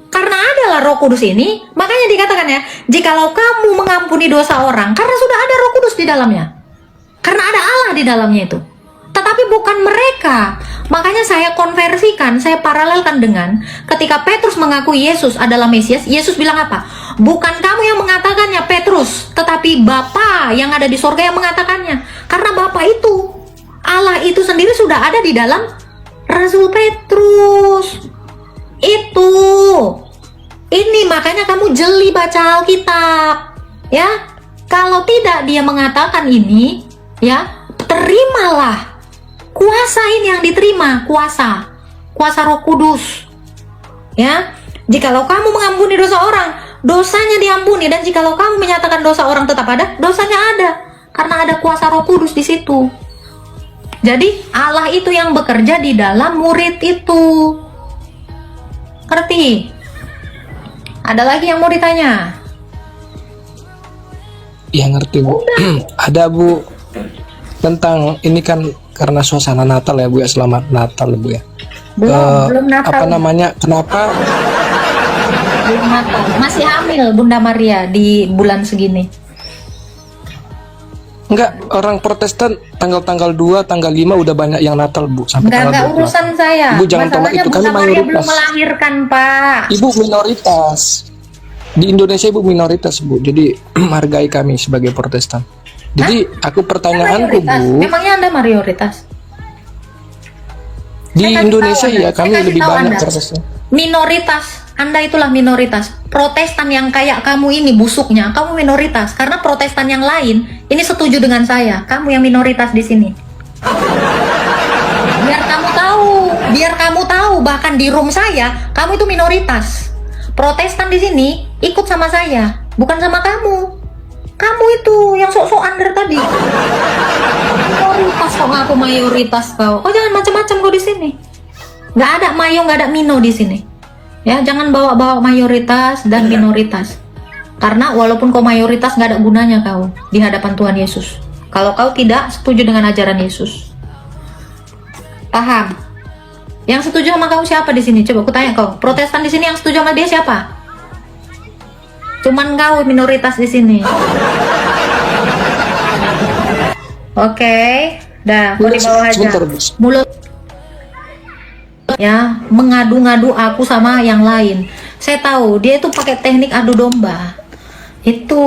Speaker 2: Karena adalah Roh Kudus ini, makanya dikatakan ya, jikalau kamu mengampuni dosa orang, karena sudah ada Roh Kudus di dalamnya. Karena ada Allah di dalamnya itu. Tetapi bukan mereka. Makanya saya konversikan, saya paralelkan dengan ketika Petrus mengakui Yesus adalah Mesias, Yesus bilang apa? Bukan kamu yang mengatakannya Petrus, tetapi Bapa yang ada di sorga yang mengatakannya. Karena Bapa itu, Allah itu sendiri sudah ada di dalam Rasul Petrus. Itu. Ini makanya kamu jeli baca Alkitab. Ya. Kalau tidak dia mengatakan ini, ya, terimalah. Kuasa ini yang diterima, kuasa Roh Kudus. Ya. Jikalau kamu mengampuni dosa orang, dosanya diampuni, dan jikalau kamu menyatakan dosa orang tetap ada, dosanya ada. Karena ada kuasa Roh Kudus di situ. Jadi Allah itu yang bekerja di dalam murid itu. Ngerti? Ada lagi yang mau ditanya?
Speaker 6: Ya ngerti, Bu. Ada, Bu, tentang ini kan karena suasana Natal ya, Bu ya. Selamat Natal, Bu ya.
Speaker 2: Belum Natal.
Speaker 6: Apa namanya? Kenapa?
Speaker 2: Belum Natal. Masih hamil Bunda Maria di bulan segini.
Speaker 6: Enggak, orang Protestan tanggal 2, tanggal 5 udah banyak yang Natal, Bu. Sampai
Speaker 2: Enggak
Speaker 6: tanggal 12.
Speaker 2: urusan saya.
Speaker 6: Ibu jangan tolak
Speaker 2: Masalahnya
Speaker 6: itu, kami
Speaker 2: Bunda Maria belum
Speaker 6: mayoritas.
Speaker 2: melahirkan, Pak.
Speaker 6: Ibu minoritas. Di Indonesia Ibu minoritas, Bu. Jadi menghargai kami sebagai Protestan. Jadi aku pertanyaanku,
Speaker 2: Mayoritas.
Speaker 6: Bu,
Speaker 2: Memangnya Anda mayoritas?
Speaker 6: di
Speaker 2: Saya kasih
Speaker 6: Indonesia
Speaker 2: tahu Anda.
Speaker 6: ya
Speaker 2: Saya
Speaker 6: kami
Speaker 2: kasih
Speaker 6: lebih
Speaker 2: tahu
Speaker 6: banyak
Speaker 2: Anda.
Speaker 6: Protestan.
Speaker 2: Minoritas. Anda itulah minoritas. Protestan yang kayak kamu ini busuknya, kamu minoritas. Karena Protestan yang lain ini setuju dengan saya. Kamu yang minoritas di sini. Biar kamu tahu, bahkan di room saya, kamu itu minoritas. Protestan di sini ikut sama saya, bukan sama kamu. Kamu itu yang sok-sokan dari tadi. Minoritas kok ngaku mayoritas kau. Oh jangan macam-macam kau di sini. Nggak ada mayo, nggak ada mino di sini. Ya jangan bawa-bawa mayoritas dan minoritas. Karena walaupun kau mayoritas nggak ada gunanya kau di hadapan Tuhan Yesus. Kalau kau tidak setuju dengan ajaran Yesus. Paham? Yang setuju sama kamu siapa di sini? Coba aku tanya kau. Protestan di sini yang setuju sama dia siapa? Cuman kau minoritas di sini. Oke, dah, kau di bawah aja.
Speaker 6: Sebentar, Bu.
Speaker 2: Mulut ya mengadu-ngadu aku sama yang lain. Saya tahu dia itu pakai teknik adu domba. Itu.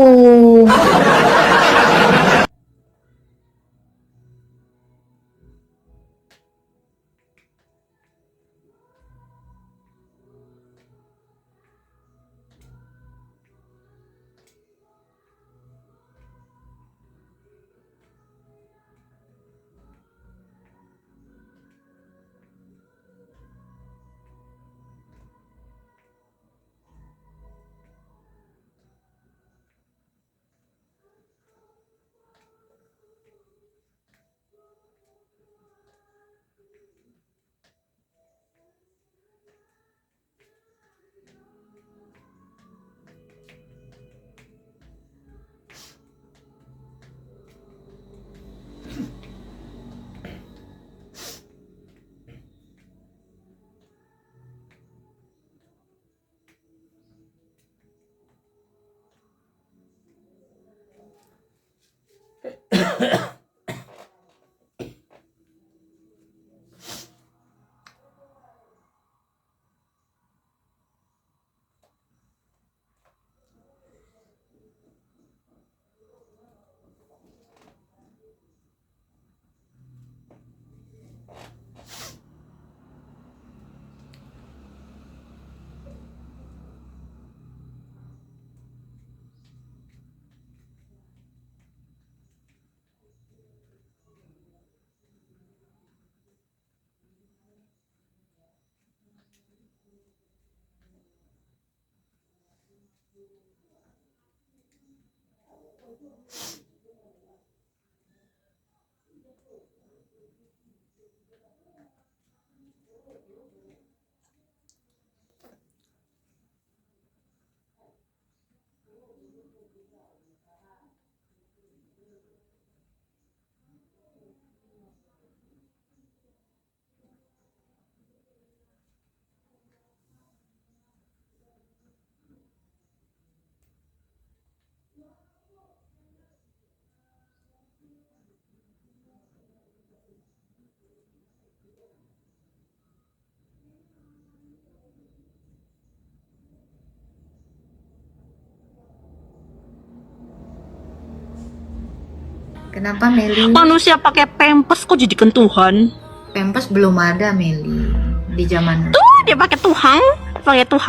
Speaker 2: Kenapa Meli?
Speaker 3: Manusia pakai pampers kok jadi kentuhan?
Speaker 2: Pampers belum ada Meli di zaman.
Speaker 3: Tuh dia pakai tuhang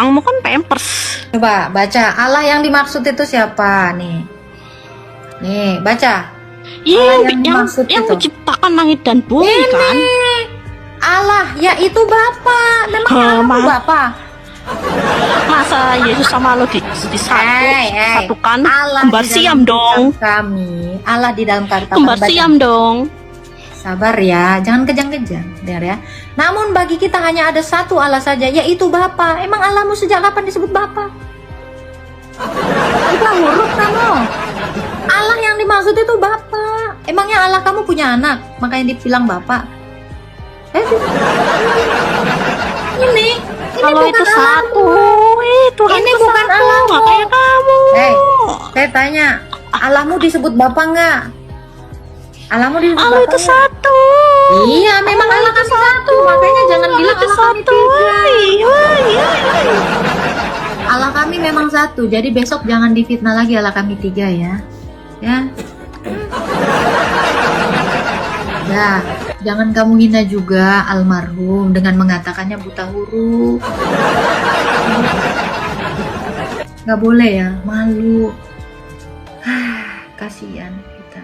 Speaker 3: mau kan pampers.
Speaker 2: Coba baca Allah yang dimaksud itu siapa nih? Nih baca.
Speaker 3: Iya,
Speaker 2: Allah yang dimaksud
Speaker 3: yang
Speaker 2: itu.
Speaker 3: menciptakan langit dan bumi kan?
Speaker 2: Allah, yaitu Bapa. Memang Allah itu Bapa.
Speaker 3: Masa Yesus sama lo disatukan? Kembar siam dong.
Speaker 2: Kami, Allah di dalam kata
Speaker 3: Kembar siam dong.
Speaker 2: Sabar ya, jangan kejang-kejang, dengar ya. Namun bagi kita hanya ada satu Allah saja, yaitu Bapa. Emang Allahmu sejak kapan disebut Bapa? Itu huruf kamu. Allah yang dimaksud itu Bapa. Emangnya Allah kamu punya anak, makanya dibilang Bapa? Ini
Speaker 3: Kalau
Speaker 2: bukan
Speaker 3: itu satu, Tuhan
Speaker 2: Ini
Speaker 3: itu
Speaker 2: bukan
Speaker 3: satu,
Speaker 2: Allahmu.
Speaker 3: makanya kamu.
Speaker 2: Saya tanya, Allahmu disebut Bapa enggak? Allahmu disebut
Speaker 3: Allah
Speaker 2: Bapa
Speaker 3: itu
Speaker 2: enggak?
Speaker 3: satu.
Speaker 2: Iya, memang Allah kami satu. Makanya jangan bilang
Speaker 3: itu
Speaker 2: Allah kami
Speaker 3: satu.
Speaker 2: tiga.
Speaker 3: Iya.
Speaker 2: Allah kami memang satu. Jadi besok jangan difitnah lagi Allah kami tiga ya. Ya. Ya, jangan kamu hina juga almarhum dengan mengatakannya buta huruf. Nggak boleh ya, malu. Kasihan kita.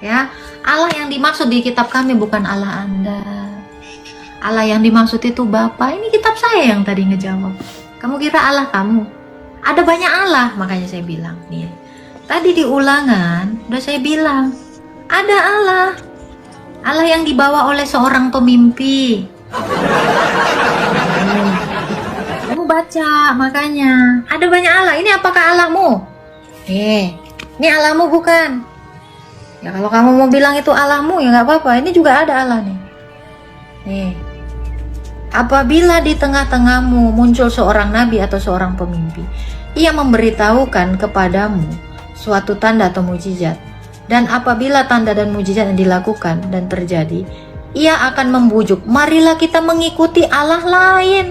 Speaker 2: Ya, Allah yang dimaksud di kitab kami bukan Allah Anda. Allah yang dimaksud itu Bapa. Ini kitab saya yang tadi ngejawab. Kamu kira Allah kamu? Ada banyak Allah, makanya saya bilang nih. Tadi di ulangan udah saya bilang, ada Allah. Allah yang dibawa oleh seorang pemimpi. Kamu baca, makanya ada banyak Allah. Ini apakah Allahmu? Ini Allahmu bukan? Ya kalau kamu mau bilang itu Allahmu ya nggak apa-apa. Ini juga ada Allah nih. Apabila di tengah-tengahmu muncul seorang nabi atau seorang pemimpi, ia memberitahukan kepadamu suatu tanda atau mujizat. Dan apabila tanda dan mujizat yang dilakukan dan terjadi, ia akan membujuk, marilah kita mengikuti Allah lain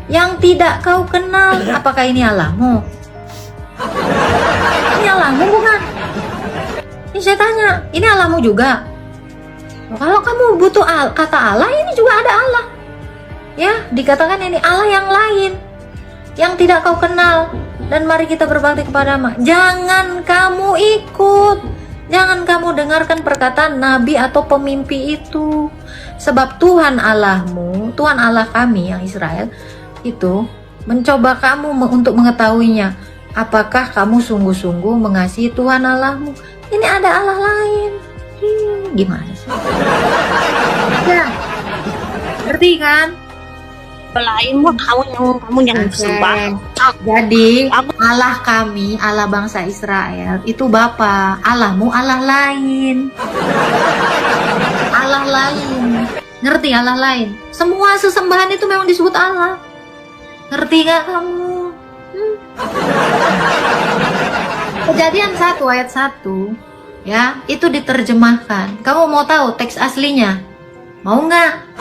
Speaker 2: yang tidak kau kenal. Apakah ini Allahmu? Ini Allahmu bukan? Ini saya tanya, ini Allahmu juga? Kalau kamu butuh kata Allah, ini juga ada Allah. Ya, dikatakan ini Allah yang lain yang tidak kau kenal, dan mari kita berbakti kepada-Mu. Jangan kamu ikut. Jangan kamu dengarkan perkataan nabi atau pemimpi itu. Sebab Tuhan Allahmu, Tuhan Allah kami yang Israel itu mencoba kamu untuk mengetahuinya. Apakah kamu sungguh-sungguh mengasihi Tuhan Allahmu? Ini ada Allah lain. Gimana sih? Ya, ngerti kan?
Speaker 3: Lain mah kamu yang sembah.
Speaker 2: Jadi Allah kami, Allah bangsa Israel itu Bapa. Allahmu Allah lain. Allah lain. Ngerti Allah lain? Semua sesembahan itu memang disebut Allah. Ngerti gak kamu? Kejadian 1 ayat 1 ya, itu diterjemahkan. Kamu mau tahu teks aslinya? Mau nggak?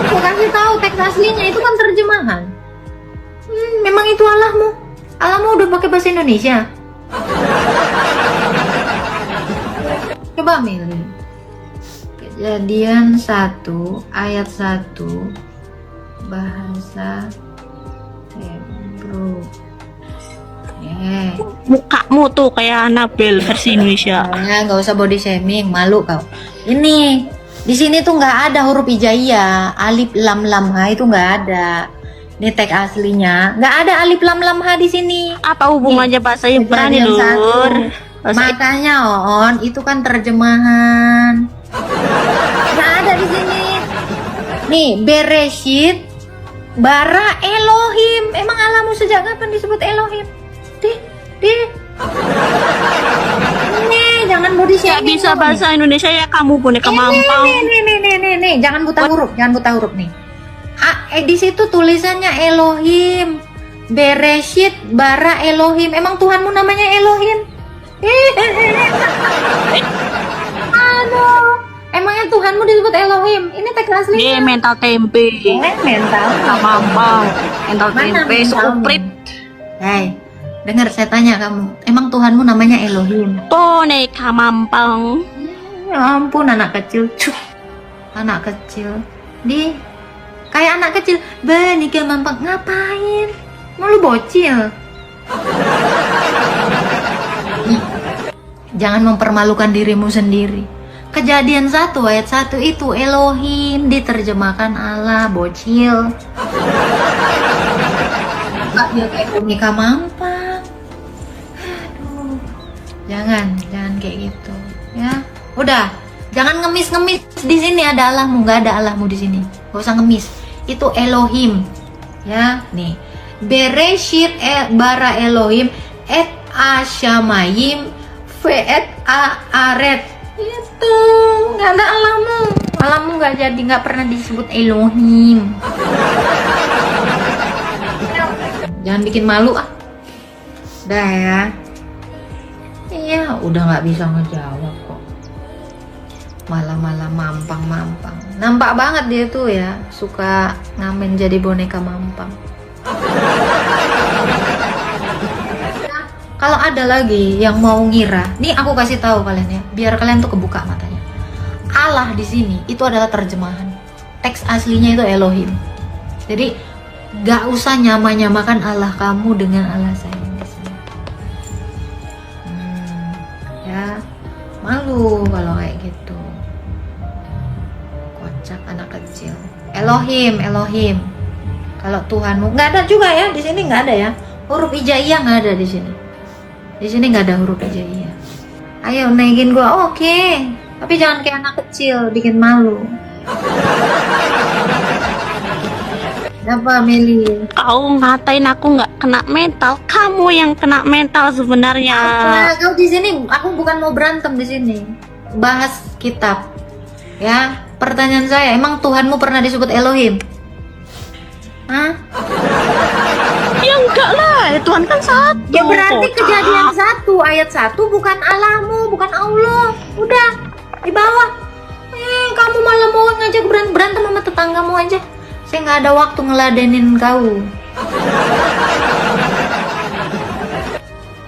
Speaker 2: Aku kasih tahu teks aslinya, itu kan terjemahan. Memang itu Allahmu. Allahmu udah pakai bahasa Indonesia. Coba milih. Kejadian 1 ayat 1 bahasa Hebrew.
Speaker 3: Mukamu tuh kayak Nabil versi Indonesia.
Speaker 2: Ya, nggak usah body shaming, malu kau. Ini di sini tuh nggak ada huruf hijaiyah, alif lam lam ha itu nggak ada. Ini teks aslinya, nggak ada alif lam lam ha di sini.
Speaker 3: Apa hubungannya bahasa Ibrani,
Speaker 2: Kejadian
Speaker 3: Lur?
Speaker 2: 1 Makanya On, itu kan terjemahan. Nggak ada di sini. Nih, Bereshit bara Elohim. Emang Allahmu sejak kapan disebut Elohim? Di. Nih, jangan body
Speaker 3: Gak
Speaker 2: shaming.
Speaker 3: bisa bahasa Indonesia ya kamu boneka mampang.
Speaker 2: Nih, jangan buta huruf nih. Di situ tulisannya Elohim. Bereshit bara Elohim. Emang Tuhanmu namanya Elohim? Aduh, emangnya Tuhanmu disebut Elohim? Ini teks aslinya.
Speaker 3: Dia mental tempe.
Speaker 2: Mental.
Speaker 3: Boneka mampang. Mental
Speaker 2: Mana
Speaker 3: tempe
Speaker 2: mentalmu?
Speaker 3: seuprit.
Speaker 2: Hei, dengar saya tanya kamu. Emang Tuhanmu namanya Elohim?
Speaker 3: Boneka mampang.
Speaker 2: Ya ampun, anak kecil. Cuk. Anak kecil. Kayak anak kecil. Boneka mampang. Ngapain? Mau lu bocil? Jangan mempermalukan dirimu sendiri. Kejadian 1 ayat 1 itu Elohim diterjemahkan Allah, bocil. Enggak, dia kayak boneka mampang. Aduh. Jangan kayak gitu, ya. Udah, jangan ngemis-ngemis di sini ada Allahmu, nggak ada Allahmu di sini. Gak usah ngemis. Itu Elohim. Ya, nih. Bereshit bara Elohim et ashamayim ve'et aret. Itu nggak ada Allahmu nggak jadi, nggak pernah disebut Elohim. Jangan bikin malu ah. Udah ya. Iya, udah nggak bisa ngejawab kok. Malah mampang. Nampak banget dia tuh ya, suka ngamen jadi boneka mampang. Nah, kalau ada lagi yang mau ngira, nih aku kasih tahu kalian ya, biar kalian tuh kebuka matanya. Allah di sini itu adalah terjemahan. Teks aslinya itu Elohim. Jadi gak usah nyamakan Allah kamu dengan Allah saya di sini. Ya, malu kalau kayak gitu. Kocak anak kecil. Elohim. Kalau Tuhanmu nggak ada juga ya di sini, nggak ada ya, huruf hijaiyah nggak ada di sini. Di sini nggak ada huruf hijaiyah. Ayo naikin gua, oke. Tapi jangan kayak anak kecil, bikin malu. Apa Meli?
Speaker 3: Kau ngatain aku nggak kena mental, kamu yang kena mental sebenarnya.
Speaker 2: Nah, kau di sini, aku bukan mau berantem di sini. Bahas kitab. Ya, pertanyaan saya, emang Tuhanmu pernah disebut Elohim? Hah?
Speaker 3: Ya enggak lah, Tuhan kan satu.
Speaker 2: Ya berarti kejadian 1 ayat 1 bukan Allahmu, bukan Allah. Udah di bawah. Kamu malah mau ngajak berantem sama tetanggamu aja. Saya nggak ada waktu ngeladenin kau.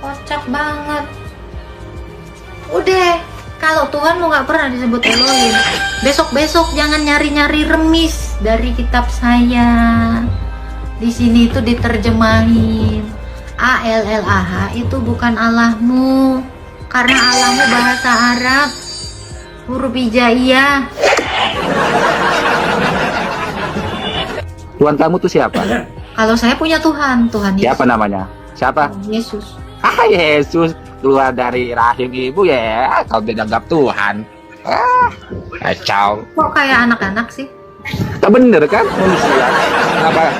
Speaker 2: Kocak banget. Udah, kalau Tuhan lu nggak pernah disebut Elohim, besok jangan nyari remis dari kitab saya. Di sini itu diterjemahin ALLAH itu bukan Allahmu, karena Allahmu bahasa Arab, huruf hijaiyah.
Speaker 7: Tuhan kamu tuh siapa?
Speaker 2: Kalau saya punya Tuhan Yesus.
Speaker 7: Siapa namanya? Siapa?
Speaker 2: Yesus.
Speaker 7: Yesus keluar dari rahim ibu ya. Kau dianggap Tuhan. Kacau.
Speaker 2: Kok kayak anak-anak sih?
Speaker 7: Tak bener kan manusia?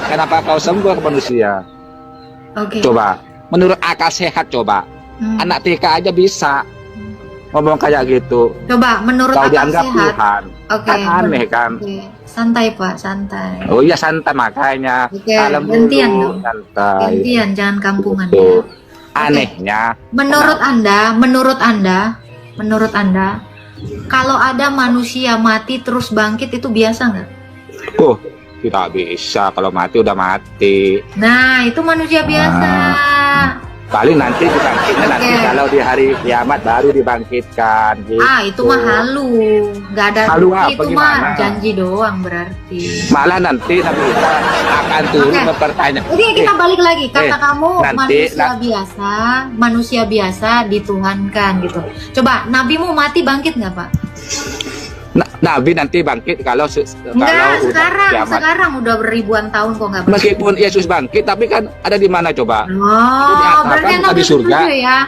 Speaker 7: Kenapa kau sembah ke manusia?
Speaker 2: Oke.
Speaker 7: Coba, menurut akal sehat coba. Anak TK aja bisa ngomong kayak gitu.
Speaker 2: Coba menurut
Speaker 7: Kau
Speaker 2: akal
Speaker 7: dianggap
Speaker 2: sehat.
Speaker 7: Tuhan.
Speaker 2: Oke.
Speaker 7: Kan aneh kan?
Speaker 2: Oke. Santai Pak, santai.
Speaker 7: Oh iya santai makanya.
Speaker 2: Oke,
Speaker 7: Kalem
Speaker 2: gantian
Speaker 7: dulu,
Speaker 2: dong.
Speaker 7: santai.
Speaker 2: Gantian, jangan kampungan
Speaker 7: Tuh.
Speaker 2: ya.
Speaker 7: Anehnya.
Speaker 2: Menurut Anda, kalau ada manusia mati terus bangkit itu biasa nggak?
Speaker 7: Oh, tidak bisa. Kalau mati udah mati.
Speaker 2: Nah, itu manusia biasa.
Speaker 7: Paling nanti dibangkitnya nanti
Speaker 2: Oke.
Speaker 7: kalau di hari kiamat baru dibangkitkan. Gitu.
Speaker 2: Itu mah halu, nggak ada
Speaker 7: Halu
Speaker 2: bukti,
Speaker 7: apa,
Speaker 2: itu
Speaker 7: gimana?
Speaker 2: mah janji doang berarti.
Speaker 7: Malah nanti Nabi Isa akan turun
Speaker 2: Oke.
Speaker 7: mempertanyakan.
Speaker 2: Oke, kita balik lagi. Kata kamu
Speaker 7: nanti,
Speaker 2: manusia biasa dituhankan gitu. Coba, nabimu mati bangkit nggak Pak?
Speaker 7: Nabi nanti bangkit kalau
Speaker 2: Enggak,
Speaker 7: udah kiamat.
Speaker 2: sekarang udah beribuan tahun kok nggak bangkit.
Speaker 7: Meskipun Yesus bangkit, tapi kan ada di mana coba?
Speaker 2: Oh,
Speaker 7: Di akal
Speaker 2: berarti
Speaker 7: kan
Speaker 2: Nabi
Speaker 7: di surga.
Speaker 2: setuju ya?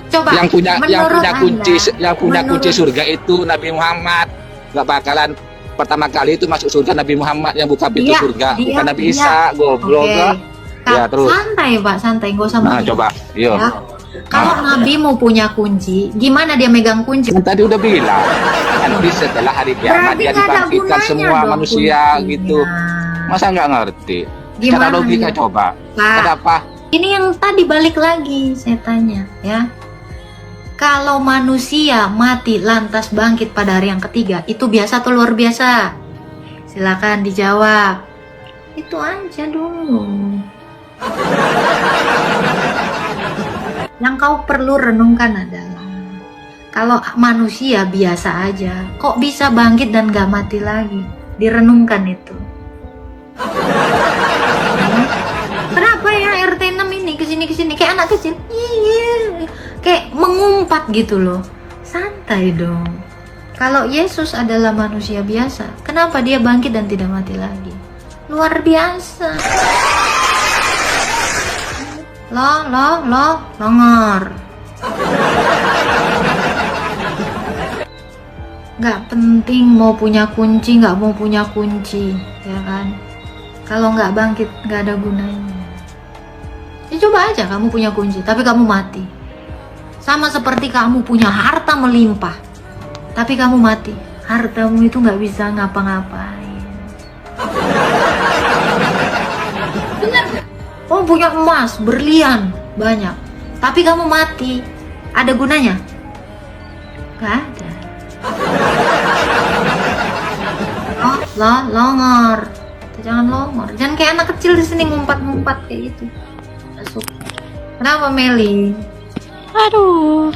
Speaker 2: Coba.
Speaker 7: yang punya
Speaker 2: menurut
Speaker 7: kunci
Speaker 2: menurut-
Speaker 7: surga itu Nabi Muhammad. Nggak bakalan pertama kali itu masuk surga Nabi Muhammad yang buka pintu surga, bukan Nabi Isa. Goblok.
Speaker 2: Oke.
Speaker 7: Kak. Ya, terus.
Speaker 2: Santai Pak, santai, nggak usah
Speaker 7: Nah,
Speaker 2: begitu.
Speaker 7: coba. Yo.
Speaker 2: Ya. Kalau Nabi mau punya kunci, gimana dia megang kunci?
Speaker 7: Kan tadi udah bilang, nanti setelah hari kiamat
Speaker 2: Berarti
Speaker 7: dia
Speaker 2: nggak ada
Speaker 7: dibangkitkan
Speaker 2: gunanya
Speaker 7: semua
Speaker 2: dong
Speaker 7: manusia
Speaker 2: kuncinya.
Speaker 7: gitu. Masa nggak ngerti?
Speaker 2: Gimana
Speaker 7: Cara logika
Speaker 2: nih?
Speaker 7: coba.
Speaker 2: Pak,
Speaker 7: Kenapa?
Speaker 2: ini yang tadi balik lagi saya tanya ya. Kalau manusia mati lantas bangkit pada hari yang ketiga, itu biasa atau luar biasa? Silakan dijawab. Itu aja dulu. Yang kau perlu renungkan adalah kalau manusia biasa aja, kok bisa bangkit dan gak mati lagi? Direnungkan itu. Kenapa ya RT 6 ini kesini kayak anak kecil? Iya, kayak mengumpat gitu loh. Santai dong. Kalau Yesus adalah manusia biasa, kenapa dia bangkit dan tidak mati lagi? Luar biasa. Longor. Nggak penting mau punya kunci, nggak mau punya kunci, ya kan? Kalau nggak bangkit, nggak ada gunanya. Ya coba aja kamu punya kunci, tapi kamu mati. Sama seperti kamu punya harta melimpah, tapi kamu mati. Hartamu itu nggak bisa ngapa-ngapain. Bener nggak? Kamu punya emas, berlian, banyak. Tapi kamu mati. Ada gunanya? Gak ada. Oh, longor. Jangan longor. Jangan kayak anak kecil di sini ngumpat-ngumpat kayak gitu. Masuk. Kenapa Meli?
Speaker 3: Aduh,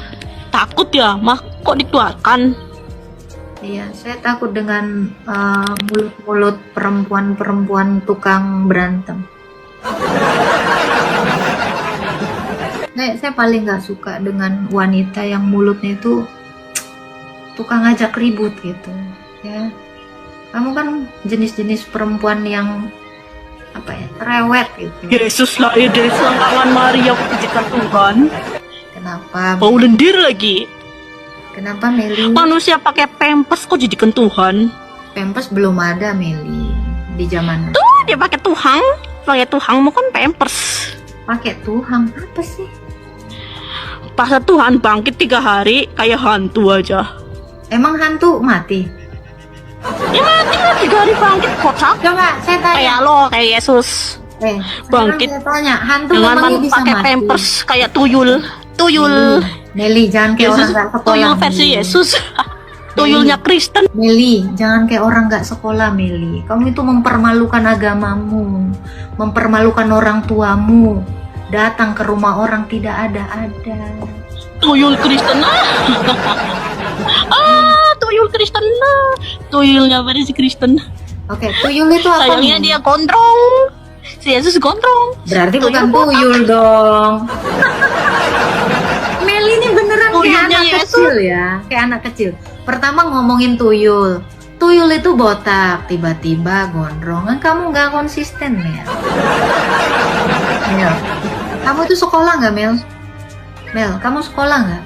Speaker 3: takut ya, mah kok dikeluarkan?
Speaker 2: Iya, saya takut dengan mulut-mulut perempuan-perempuan tukang berantem. Saya paling nggak suka dengan wanita yang mulutnya itu tukang ngajak ribut gitu, ya. Kamu kan jenis-jenis perempuan yang apa ya, rewet gitu.
Speaker 3: Yesus lahir dari selangkangan Maria, pujikan Tuhan.
Speaker 2: Kenapa?
Speaker 3: Bau lendir lagi.
Speaker 2: Kenapa Meli?
Speaker 3: Manusia pakai pampers kok jadikan Tuhan?
Speaker 2: Pampers belum ada Meli di zaman.
Speaker 3: Tuh dia pakai tuhang mau kan pampers.
Speaker 2: Pakai tuhang apa sih?
Speaker 3: Pas Tuhan bangkit 3 hari kayak hantu aja.
Speaker 2: Emang hantu mati?
Speaker 3: Ya mati lah 3 hari bangkit kocak.
Speaker 2: Coba saya tanya.
Speaker 3: Kayak lo, kayak Yesus. Bangkit.
Speaker 2: Saya tanya, hantu
Speaker 3: Dengan
Speaker 2: memangnya bisa
Speaker 3: pakai
Speaker 2: mati?
Speaker 3: pampers kayak tuyul.
Speaker 2: Meli, jangan kayak orang nggak sekolah.
Speaker 3: Tuyul versi
Speaker 2: Meli.
Speaker 3: Yesus. Tuyulnya Kristen.
Speaker 2: Meli, jangan kayak orang nggak sekolah Meli. Kamu itu mempermalukan agamamu, mempermalukan orang tuamu. Datang ke rumah orang tidak ada-ada.
Speaker 3: Tuyul Kristen. Tuyul Kristen. Tuyulnya versi Kristen.
Speaker 2: Oke, tuyul itu apa?
Speaker 3: Sayangnya
Speaker 2: Meli?
Speaker 3: dia gondrong. Si Yesus gondrong.
Speaker 2: Berarti
Speaker 3: Tuyul
Speaker 2: bukan
Speaker 3: botak.
Speaker 2: tuyul dong. Meli ini beneran kayak
Speaker 3: Tuyulnya
Speaker 2: anak
Speaker 3: Yesus.
Speaker 2: kecil ya, kayak anak kecil. Pertama ngomongin tuyul. Tuyul itu botak, tiba-tiba gondrong. Kan kamu nggak konsisten ya. Mel, kamu itu sekolah nggak Mel? Mel, kamu sekolah nggak?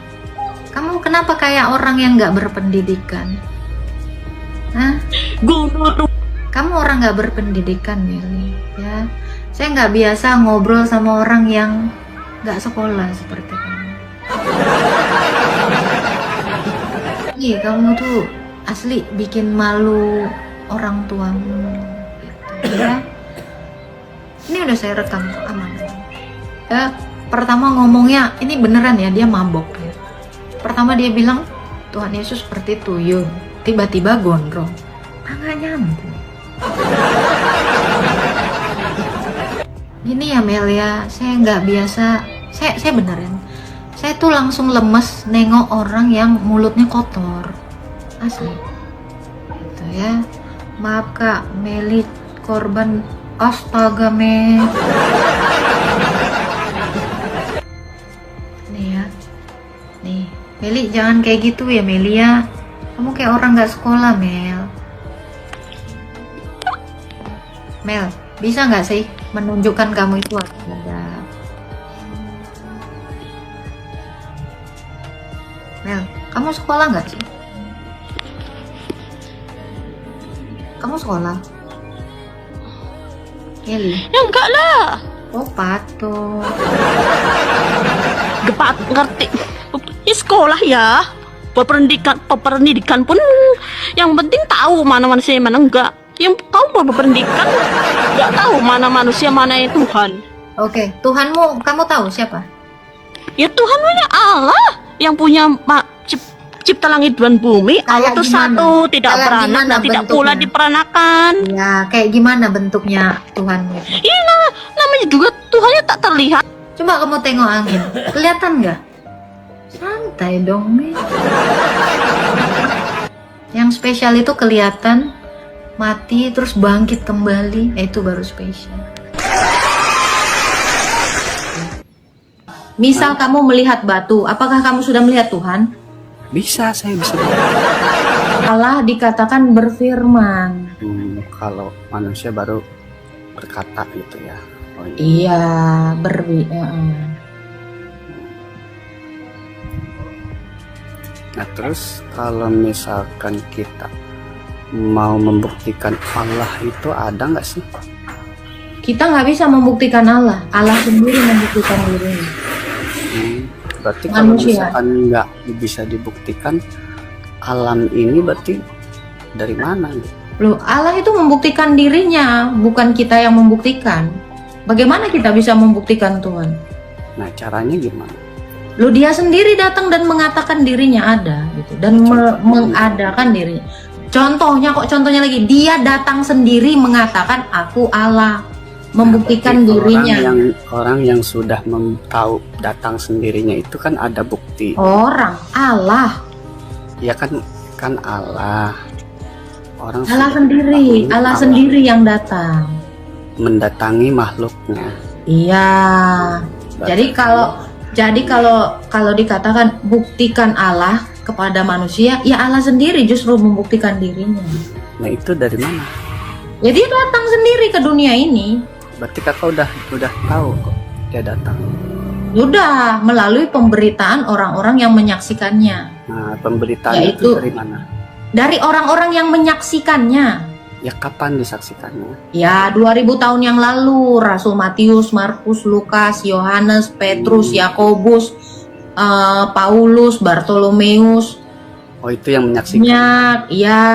Speaker 2: Kamu kenapa kayak orang yang nggak berpendidikan? Hah?
Speaker 3: Gondrong.
Speaker 2: Kamu orang nggak berpendidikan Meli, ya. Saya nggak biasa ngobrol sama orang yang nggak sekolah seperti kamu. Iya, kamu tuh asli bikin malu orang tuamu, gitu, ya. Ini udah saya rekam kok, aman. Ya, pertama ngomongnya ini beneran ya, dia mabok ya. Pertama dia bilang Tuhan Yesus seperti tuyul, tiba-tiba gondrong. Nggak nyambung. Gini ya Mel ya, saya nggak biasa, saya beneran, saya tuh langsung lemes nengok orang yang mulutnya kotor, asli, gitu ya. Maaf Kak, Meli korban, astaga Mel. Nih ya, nih Meli jangan kayak gitu ya Meli ya, kamu kayak orang nggak sekolah Mel. Mel, bisa nggak sih menunjukkan kamu itu ada? Mel, kamu sekolah nggak sih? Kamu sekolah? Kelly?
Speaker 3: Ya enggak lah.
Speaker 2: Oh, pato.
Speaker 3: Gepat ngerti. Ya sekolah ya. Pependidikan pun yang penting tahu mana manusia mana enggak. Yang kau berpendidikan enggak tahu mana manusia mana yang Tuhan.
Speaker 2: Oke, Tuhanmu kamu tahu siapa?
Speaker 3: Ya Tuhan punya Allah yang punya cipta langit dan bumi. Allah
Speaker 2: Kayak
Speaker 3: itu
Speaker 2: gimana?
Speaker 3: satu, tidak
Speaker 2: Kayak
Speaker 3: beranak
Speaker 2: gimana
Speaker 3: dan tidak
Speaker 2: bentuknya?
Speaker 3: pula diperanakan.
Speaker 2: Ya, kayak gimana bentuknya Tuhanmu itu?
Speaker 3: Iya, namanya juga Tuhannya tak terlihat.
Speaker 2: Coba kamu tengok angin, kelihatan nggak? Santai dong, Mel. Yang spesial itu kelihatan mati terus bangkit kembali, itu baru spesial. Misal kamu melihat batu, apakah kamu sudah melihat Tuhan?
Speaker 8: Bisa, saya bisa.
Speaker 2: Allah dikatakan berfirman.
Speaker 8: Kalau manusia baru berkata gitu ya. Oh,
Speaker 2: Iya,
Speaker 8: Nah terus kalau misalkan kita mau membuktikan Allah itu ada nggak sih?
Speaker 2: kita nggak bisa membuktikan Allah. Allah sendiri membuktikan dirinya.
Speaker 8: Berarti kalau
Speaker 2: Manusia.
Speaker 8: misalkan nggak bisa dibuktikan, alam ini berarti dari mana?
Speaker 2: Loh, Allah itu membuktikan dirinya, bukan kita yang membuktikan. Bagaimana kita bisa membuktikan Tuhan?
Speaker 8: Nah caranya gimana?
Speaker 2: Loh, dia sendiri datang dan mengatakan dirinya ada gitu, dan mengadakan dirinya. Contohnya lagi, dia datang sendiri mengatakan aku Allah, membuktikan
Speaker 8: Berarti
Speaker 2: dirinya.
Speaker 8: Orang yang sudah tahu datang sendirinya itu kan ada bukti.
Speaker 2: Orang Allah,
Speaker 8: Ya kan Allah. Orang
Speaker 2: Allah
Speaker 8: sudah
Speaker 2: sendiri,
Speaker 8: tahu
Speaker 2: Allah sendiri yang datang.
Speaker 8: mendatangi makhluknya.
Speaker 2: Iya.
Speaker 8: Berarti
Speaker 2: Jadi kalau dikatakan buktikan Allah kepada manusia, ya Allah sendiri justru membuktikan dirinya.
Speaker 8: Nah itu dari mana?
Speaker 2: Ya dia datang sendiri ke dunia ini.
Speaker 8: Berarti kakak udah tahu kok dia datang.
Speaker 2: Sudah melalui pemberitaan orang-orang yang menyaksikannya.
Speaker 8: Nah pemberitaan
Speaker 2: Yaitu-
Speaker 8: itu dari mana?
Speaker 2: Dari orang-orang yang menyaksikannya.
Speaker 8: Ya kapan disaksikannya?
Speaker 2: Ya 2000 tahun yang lalu, Rasul Matius, Markus, Lukas, Yohanes, Petrus, Yakobus, Paulus, Bartolomeus.
Speaker 8: Oh itu yang menyaksikan.
Speaker 2: Banyak, ya.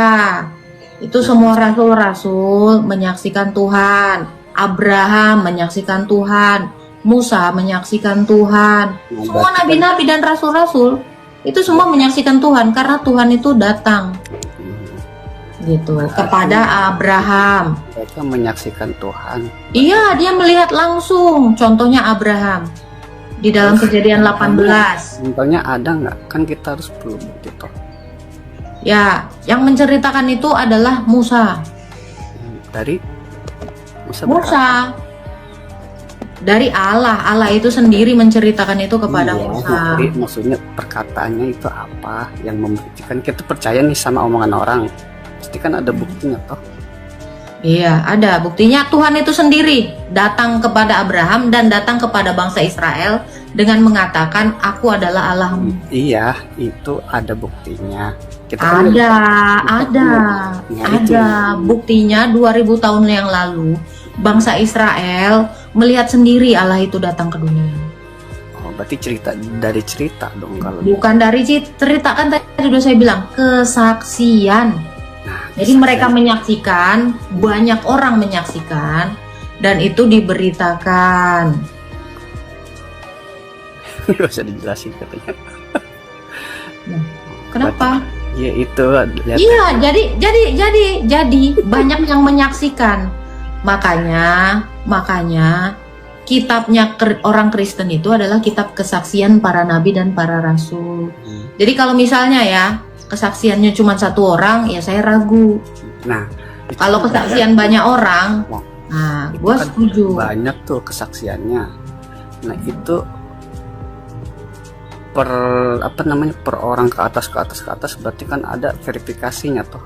Speaker 2: Itu semua rasul-rasul menyaksikan Tuhan. Abraham menyaksikan Tuhan. Musa menyaksikan Tuhan.
Speaker 8: Nah,
Speaker 2: Semua
Speaker 8: berarti kan-
Speaker 2: nabi-nabi dan rasul-rasul itu semua menyaksikan Tuhan karena Tuhan itu datang gitu kepada Abraham.
Speaker 8: Mereka menyaksikan Tuhan.
Speaker 2: Iya, dia melihat langsung. Contohnya Abraham di dalam Kejadian 18.
Speaker 8: Contohnya ada nggak? Kan kita harus perlu bukti toh.
Speaker 2: Ya, yang menceritakan itu adalah Musa.
Speaker 8: Dari Musa.
Speaker 2: Musa dari Allah. Allah itu sendiri menceritakan itu kepada
Speaker 8: Iya,
Speaker 2: Musa.
Speaker 8: Jadi maksudnya perkataannya itu apa yang membuktikan kita percaya nih sama omongan orang. Pasti kan ada buktinya toh.
Speaker 2: Iya, ada buktinya. Tuhan itu sendiri datang kepada Abraham dan datang kepada bangsa Israel dengan mengatakan, "Aku adalah Allahmu."
Speaker 8: Iya, itu ada buktinya. Kita kan
Speaker 2: Ada buktinya 2000 tahun yang lalu bangsa Israel melihat sendiri Allah itu datang ke dunia.
Speaker 8: Oh, berarti cerita dong kalau.
Speaker 2: Bukan dari cerita, kan tadi sudah saya bilang kesaksian. Jadi mereka menyaksikan, banyak orang menyaksikan, dan itu diberitakan.
Speaker 8: Gak usah dijelasin katanya.
Speaker 2: Kenapa?
Speaker 8: Ya itu. Lihat.
Speaker 2: Iya, jadi banyak yang menyaksikan. Makanya kitabnya orang Kristen itu adalah kitab kesaksian para nabi dan para rasul. Jadi kalau misalnya ya kesaksiannya cuma satu orang, ya saya ragu.
Speaker 8: Nah, itu
Speaker 2: Kalau
Speaker 8: kan
Speaker 2: kesaksian banyak orang,
Speaker 8: Wah,
Speaker 2: nah
Speaker 8: itu
Speaker 2: gue
Speaker 8: kan
Speaker 2: setuju.
Speaker 8: banyak tuh kesaksiannya. Nah itu per orang ke atas berarti kan ada verifikasinya toh.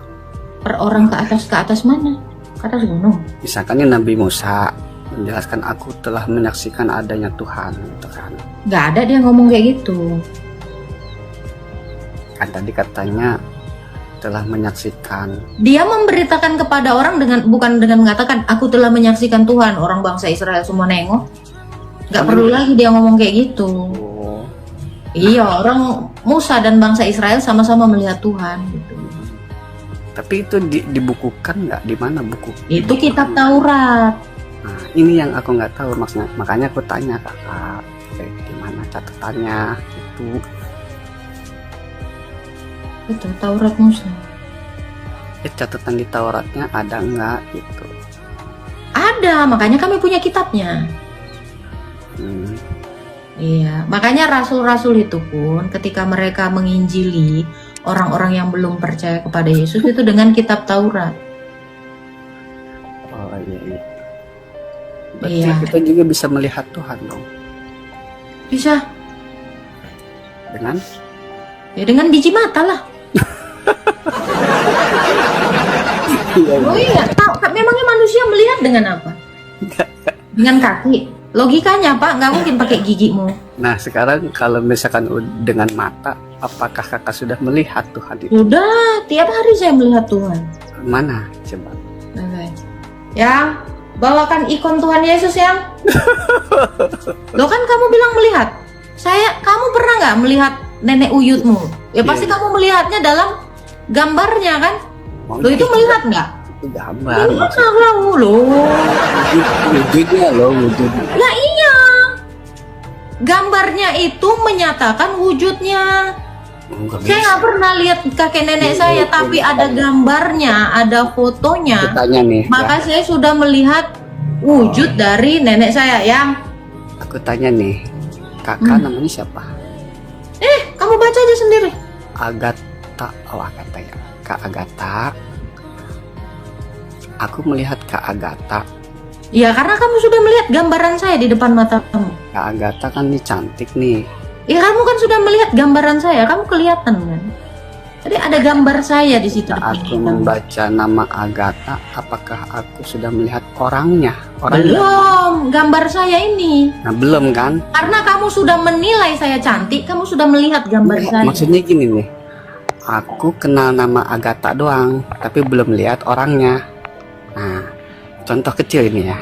Speaker 2: Per orang ke atas mana? Ke atas gunung.
Speaker 8: Misalkan Nabi Musa menjelaskan aku telah menyaksikan adanya Tuhan gitu kan.
Speaker 2: Nggak ada dia ngomong kayak gitu.
Speaker 8: Kan tadi katanya telah menyaksikan.
Speaker 2: Dia memberitakan kepada orang bukan dengan mengatakan aku telah menyaksikan Tuhan. Orang bangsa Israel semua nengok. Nggak perlu lagi dia ngomong kayak gitu.
Speaker 8: Oh,
Speaker 2: Iya, orang Musa dan bangsa Israel sama-sama melihat Tuhan gitu.
Speaker 8: tapi itu dibukukan nggak? Di mana buku?
Speaker 2: Itu kitab Taurat.
Speaker 8: Nah, ini yang aku nggak tahu maksudnya. Makanya aku tanya kakak, di mana catatannya itu?
Speaker 2: Itu Taurat Musa.
Speaker 8: Catatan di Tauratnya ada nggak gitu?
Speaker 2: Ada, makanya kami punya kitabnya.
Speaker 8: Hmm.
Speaker 2: Iya, makanya rasul-rasul itu pun ketika mereka menginjili orang-orang yang belum percaya kepada Yesus itu dengan kitab Taurat.
Speaker 8: Oh iya, iya. Berarti
Speaker 2: Iya.
Speaker 8: kita juga bisa melihat Tuhan dong.
Speaker 2: Bisa,
Speaker 8: Dengan
Speaker 2: ya dengan biji mata lah. Oh iya, memangnya manusia melihat dengan apa? Dengan kaki. Logikanya Pak, nggak mungkin pakai gigimu.
Speaker 8: Nah sekarang kalau misalkan dengan mata, apakah kakak sudah melihat Tuhan itu?
Speaker 2: Sudah, tiap hari saya melihat Tuhan.
Speaker 8: Mana coba?
Speaker 2: Oke. Ya, bawakan ikon Tuhan Yesus yang. Loh kan kamu bilang melihat. Kamu pernah nggak melihat nenek uyutmu? Ya pasti
Speaker 8: Iya.
Speaker 2: kamu melihatnya dalam gambarnya kan?
Speaker 8: Oh,
Speaker 2: Loh itu melihat nggak?
Speaker 8: Itu gambar.
Speaker 2: Ini maksudnya loh.
Speaker 8: Wujudnya loh, wujudnya.
Speaker 2: Lah iya. Gambarnya itu menyatakan wujudnya.
Speaker 8: Nggak
Speaker 2: Saya
Speaker 8: bisa.
Speaker 2: nggak pernah lihat kakek nenek saya, tapi ada gambarnya, ada
Speaker 8: Aku
Speaker 2: fotonya.
Speaker 8: tanya nih,
Speaker 2: Maka saya sudah melihat wujud dari nenek saya yang.
Speaker 8: aku tanya nih, kakak namanya siapa?
Speaker 2: Kamu baca aja sendiri.
Speaker 8: Agatha, oh Agatha ya, Kak Agatha. Aku melihat Kak Agatha.
Speaker 2: Ya karena kamu sudah melihat gambaran saya di depan mata kamu.
Speaker 8: Kak Agatha kan nih cantik nih.
Speaker 2: Ya kamu kan sudah melihat gambaran saya, kamu kelihatan kan? Jadi ada gambar saya di situ.
Speaker 8: Saat
Speaker 2: depan
Speaker 8: aku
Speaker 2: kamu.
Speaker 8: membaca nama Agatha, apakah aku sudah melihat orangnya?
Speaker 2: Belum, gambar saya ini.
Speaker 8: Nah belum kan?
Speaker 2: Karena kamu sudah menilai saya cantik, kamu sudah melihat gambar saya.
Speaker 8: Maksudnya gini nih, aku kenal nama Agatha doang, tapi belum lihat orangnya. Nah, contoh kecil ini ya.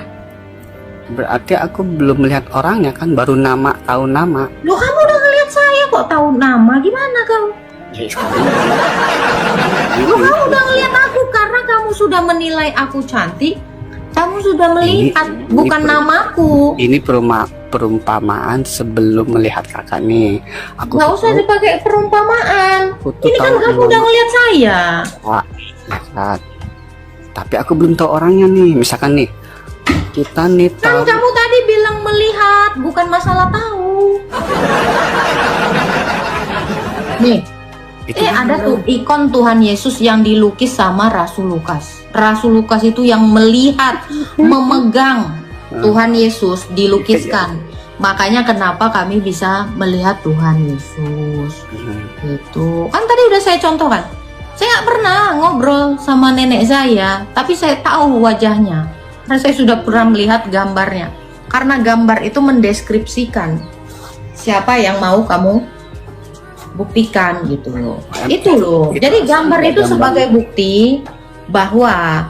Speaker 8: Berarti aku belum melihat orangnya kan, baru nama, tahu nama.
Speaker 2: Loh kamu udah ngelihat saya kok tahu nama? Gimana kamu? Loh kamu udah ngelihat aku karena kamu sudah menilai aku cantik. Kamu sudah melihat,
Speaker 8: Ini
Speaker 2: bukan namaku.
Speaker 8: Ini perumpamaan sebelum melihat kakak nih. Aku
Speaker 2: Nggak usah dipakai perumpamaan.
Speaker 8: Aku tuh
Speaker 2: Ini kan
Speaker 8: tahu
Speaker 2: kamu
Speaker 8: nama
Speaker 2: udah ngelihat saya.
Speaker 8: Wah, lihat. Tapi aku belum tahu orangnya nih. Misalkan nih, kita nih
Speaker 2: Kan
Speaker 8: tahu.
Speaker 2: kamu tadi bilang melihat, bukan masalah tahu. Nih,
Speaker 8: Itu
Speaker 2: ada tuh ikon Tuhan Yesus yang dilukis sama Rasul Lukas. Rasul Lukas itu yang melihat, memegang Tuhan Yesus dilukiskan. Makanya kenapa kami bisa melihat Tuhan Yesus. Itu kan tadi udah saya contohkan. Saya nggak pernah ngobrol sama nenek saya, tapi saya tahu wajahnya. Karena saya sudah pernah melihat gambarnya. Karena gambar itu mendeskripsikan siapa yang mau kamu buktikan gitu loh. Itu loh. Jadi gambar itu sebagai bukti bahwa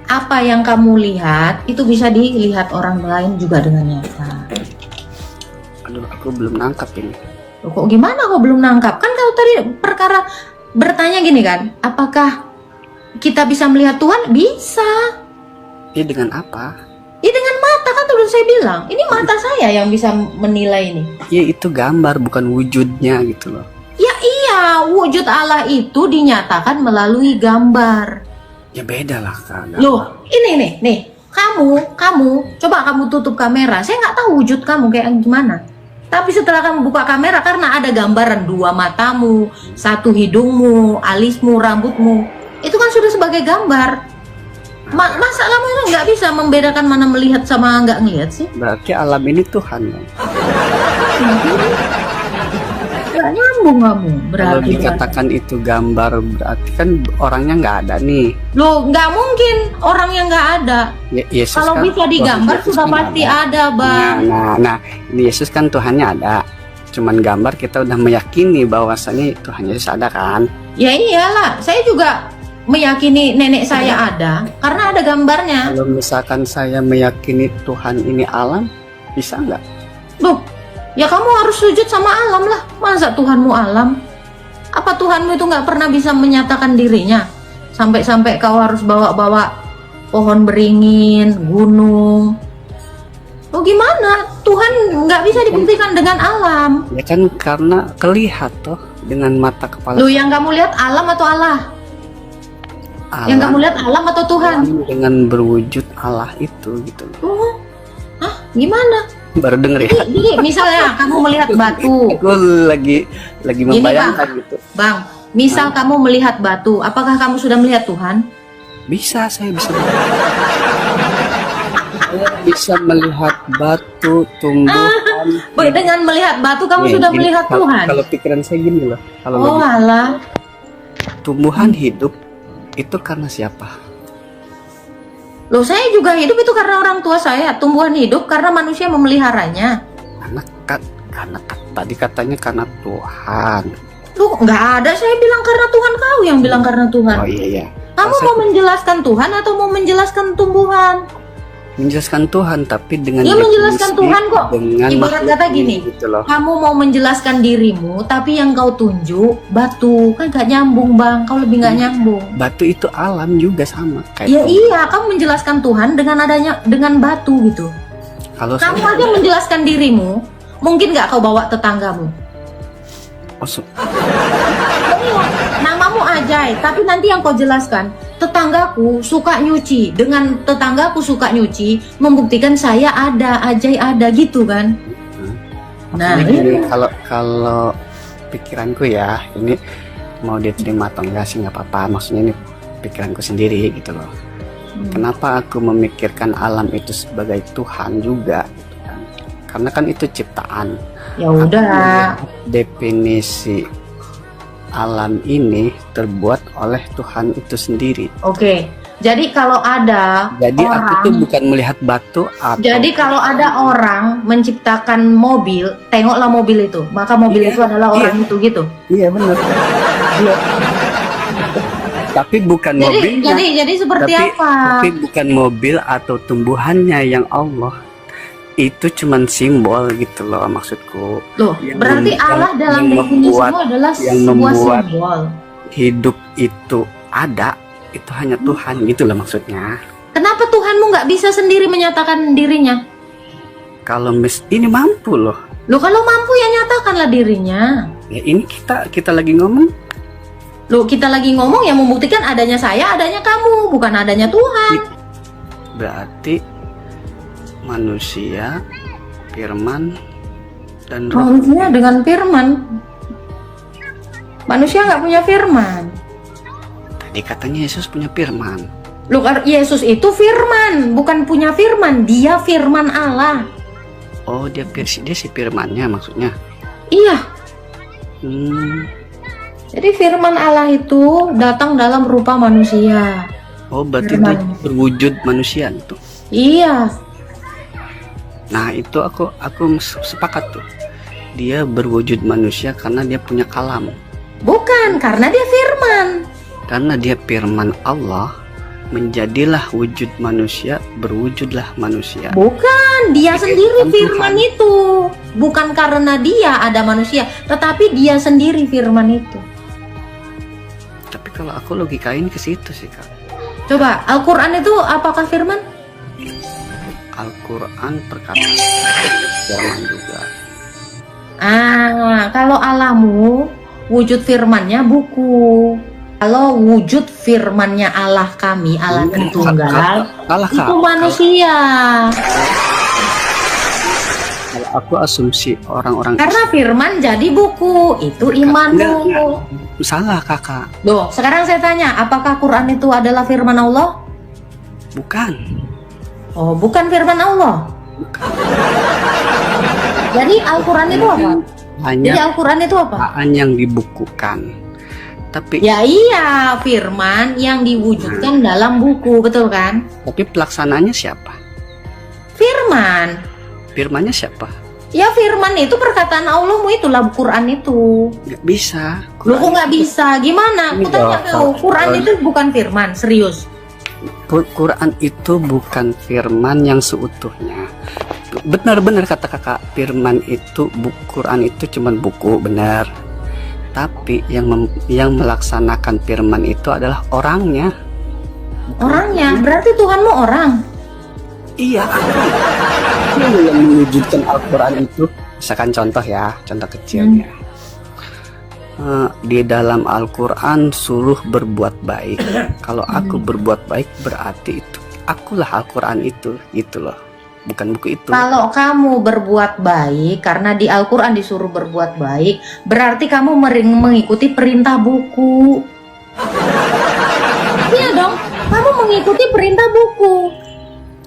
Speaker 2: apa yang kamu lihat itu bisa dilihat orang lain juga dengan nyata.
Speaker 8: Aduh, aku belum nangkap ini.
Speaker 2: Loh, kok gimana kok belum nangkap? Kan kau tadi perkara bertanya gini kan, apakah kita bisa melihat Tuhan? Bisa.
Speaker 8: Ini dengan apa?
Speaker 2: Ya dengan mata kan udah saya bilang. Ini mata saya yang bisa menilai ini.
Speaker 8: Ya itu gambar, bukan wujudnya gitu loh.
Speaker 2: Ya iya, wujud Allah itu dinyatakan melalui gambar.
Speaker 8: Ya beda lah Kak.
Speaker 2: Loh, ini nih. Kamu, coba kamu tutup kamera. Saya nggak tahu wujud kamu kayak gimana. Tapi setelah kamu buka kamera, karena ada gambaran 2 matamu, 1 hidungmu, alismu, rambutmu, itu kan sudah sebagai gambar. Masa kamu itu nggak bisa membedakan mana melihat sama nggak ngelihat sih?
Speaker 8: Berarti alam ini Tuhan dong.
Speaker 2: Nggak nyambung kamu.
Speaker 8: Kalau
Speaker 2: Berarti
Speaker 8: dikatakan itu gambar, berarti kan orangnya nggak ada nih.
Speaker 2: loh, nggak mungkin orang yang nggak ada.
Speaker 8: Yesus
Speaker 2: Kalau
Speaker 8: kan,
Speaker 2: bisa digambar
Speaker 8: Yesus
Speaker 2: sudah
Speaker 8: kan
Speaker 2: pasti ada, Bang.
Speaker 8: Nah, ini Yesus kan Tuhannya ada. cuman gambar kita udah meyakini bahwasannya Tuhan Yesus ada kan?
Speaker 2: Ya iyalah, saya juga meyakini nenek saya ada karena ada gambarnya.
Speaker 8: Kalau misalkan saya meyakini Tuhan ini alam, bisa nggak?
Speaker 2: Loh, ya kamu harus sujud sama alam lah. Masa Tuhanmu alam? Apa Tuhanmu itu nggak pernah bisa menyatakan dirinya? Sampai-sampai kau harus bawa-bawa pohon beringin, gunung. Oh gimana? Tuhan nggak bisa dibuktikan dengan alam.
Speaker 8: Ya kan karena kelihat toh dengan mata kepala.
Speaker 2: Lu yang kamu lihat alam atau Allah? Yang kamu lihat alam atau Tuhan?
Speaker 8: Dengan berwujud Allah itu gitu.
Speaker 2: Oh, hah? Gimana?
Speaker 8: Baru denger ya?
Speaker 2: Jadi misalnya kamu melihat batu.
Speaker 8: Gue lagi membayangkan gitu.
Speaker 2: Bang, misal kamu melihat batu, apakah kamu sudah melihat Tuhan?
Speaker 8: Bisa, saya bisa. Saya bisa melihat batu, tumbuhan.
Speaker 2: Dengan melihat batu kamu
Speaker 8: Nih,
Speaker 2: sudah
Speaker 8: gini,
Speaker 2: melihat Tuhan?
Speaker 8: Kalau pikiran saya gini loh. Kalau
Speaker 2: Oh
Speaker 8: lagi
Speaker 2: alah.
Speaker 8: tumbuhan hidup itu karena siapa?
Speaker 2: Loh saya juga hidup itu karena orang tua saya. Tumbuhan hidup karena manusia memeliharanya.
Speaker 8: Karena tadi katanya karena Tuhan.
Speaker 2: Loh nggak ada saya bilang karena Tuhan, kau yang bilang karena Tuhan.
Speaker 8: Oh iya.
Speaker 2: Kamu mau menjelaskan Tuhan atau mau menjelaskan tumbuhan?
Speaker 8: Menjelaskan Tuhan tapi dengan
Speaker 2: Ya menjelaskan
Speaker 8: definisi,
Speaker 2: Tuhan kok.
Speaker 8: dengan
Speaker 2: Ibarat kata
Speaker 8: makhluk
Speaker 2: gini,
Speaker 8: gitu loh.
Speaker 2: kamu mau menjelaskan dirimu tapi yang kau tunjuk batu, kan gak nyambung bang, kau lebih gak nyambung.
Speaker 8: Batu itu alam juga sama kayak
Speaker 2: Ya
Speaker 8: Tuhan.
Speaker 2: iya, kamu menjelaskan Tuhan dengan batu gitu.
Speaker 8: Kalau
Speaker 2: Kamu
Speaker 8: saya
Speaker 2: aja menjelaskan dirimu, mungkin gak kau bawa tetanggamu. Namamu Ajay, tapi nanti yang kau jelaskan, tetanggaku suka nyuci, dengan tetanggaku suka nyuci, membuktikan saya ada, Ajay ada gitu kan. Nah,
Speaker 8: ini kalau pikiranku ya, ini mau diterima atau enggak sih nggak apa-apa, maksudnya ini pikiranku sendiri gitu loh. Kenapa aku memikirkan alam itu sebagai Tuhan juga gitu kan? Karena kan itu ciptaan.
Speaker 2: ya udah.
Speaker 8: Definisi alam ini terbuat oleh Tuhan itu sendiri.
Speaker 2: Oke. Jadi kalau ada
Speaker 8: Jadi aku
Speaker 2: orang,
Speaker 8: tuh bukan melihat batu atau
Speaker 2: jadi kalau ada orang menciptakan mobil, tengoklah mobil itu, maka mobil itu adalah orang itu gitu.
Speaker 8: Iya benar. Iya. Tapi bukan mobilnya.
Speaker 2: Jadi seperti apa?
Speaker 8: Tapi bukan mobil atau tumbuhannya yang Allah. Itu cuman simbol gitu loh maksudku.
Speaker 2: Loh,
Speaker 8: Yang
Speaker 2: berarti Allah dalam definisimu adalah
Speaker 8: yang
Speaker 2: sebuah
Speaker 8: membuat
Speaker 2: simbol.
Speaker 8: hidup itu ada, itu hanya Tuhan gitu loh maksudnya.
Speaker 2: Kenapa Tuhanmu nggak bisa sendiri menyatakan dirinya?
Speaker 8: Kalau ini mampu loh.
Speaker 2: Loh kalau mampu ya nyatakanlah dirinya.
Speaker 8: Ya ini kita lagi ngomong.
Speaker 2: Loh kita lagi ngomong yang membuktikan adanya saya, adanya kamu, bukan adanya Tuhan.
Speaker 8: Berarti manusia, firman, dan roh.
Speaker 2: Manusia dengan firman. Manusia nggak punya firman.
Speaker 8: Tadi katanya Yesus punya firman.
Speaker 2: Loh Yesus itu firman, bukan punya firman. Dia firman Allah.
Speaker 8: Oh dia si firmannya maksudnya.
Speaker 2: Iya.
Speaker 8: Jadi
Speaker 2: Jadi firman Allah itu datang dalam rupa manusia.
Speaker 8: oh berarti
Speaker 2: Firman.
Speaker 8: dia berwujud manusia itu.
Speaker 2: Iya.
Speaker 8: Nah itu aku sepakat tuh. Dia berwujud manusia karena dia punya kalam.
Speaker 2: Bukan, karena dia firman.
Speaker 8: Karena dia firman Allah, menjadilah wujud manusia, berwujudlah manusia.
Speaker 2: Bukan, dia sendiri
Speaker 8: Kan
Speaker 2: firman
Speaker 8: Tuhan.
Speaker 2: itu. Bukan karena dia ada manusia, tetapi dia sendiri firman itu.
Speaker 8: Tapi kalau aku logikain ke situ sih kak.
Speaker 2: Coba, Al-Quran itu apakah firman?
Speaker 8: Al-Quran perkataan firman juga.
Speaker 2: Kalau Allahmu, wujud firmannya buku. Kalau wujud firmannya Allah kami, Allah Tritunggal,
Speaker 8: Kalah kak.
Speaker 2: itu manusia.
Speaker 8: Kalau aku asumsi orang-orang
Speaker 2: Karena firman jadi buku, itu imanmu.
Speaker 8: salah kakak.
Speaker 2: Loh, sekarang saya tanya, apakah Quran itu adalah firman Allah?
Speaker 8: Bukan.
Speaker 2: Oh, bukan firman Allah. Jadi Al-Quran itu apa? Jadi
Speaker 8: Hanya
Speaker 2: Al-Quran itu apa?
Speaker 8: Quran yang dibukukan. Tapi
Speaker 2: Ya iya, firman yang diwujudkan dalam buku, betul kan?
Speaker 8: tapi pelaksananya siapa?
Speaker 2: Firman.
Speaker 8: Firmannya siapa?
Speaker 2: Ya firman itu perkataan Allahmu, itulah Quran itu.
Speaker 8: Nggak bisa.
Speaker 2: Lu kok nggak bisa? Gimana? Aku
Speaker 8: Ini
Speaker 2: tanya
Speaker 8: loh,
Speaker 2: kau, Quran itu bukan firman, serius.
Speaker 8: Quran itu bukan firman yang seutuhnya. Benar-benar kata kakak, firman itu, Quran itu cuman buku, benar. Tapi yang melaksanakan firman itu adalah orangnya.
Speaker 2: Orangnya, berarti Tuhanmu orang.
Speaker 8: Iya. Itu yang mewujudkan Al-Quran itu. Misalkan contoh ya, contoh kecilnya. Di dalam Al-Quran suruh berbuat baik. Kalau aku berbuat baik berarti itu akulah Al-Quran itu, gitu loh. Bukan buku itu.
Speaker 2: Kalau kamu berbuat baik karena di Al-Quran disuruh berbuat baik, berarti kamu mengikuti perintah buku. Iya dong, kamu mengikuti perintah buku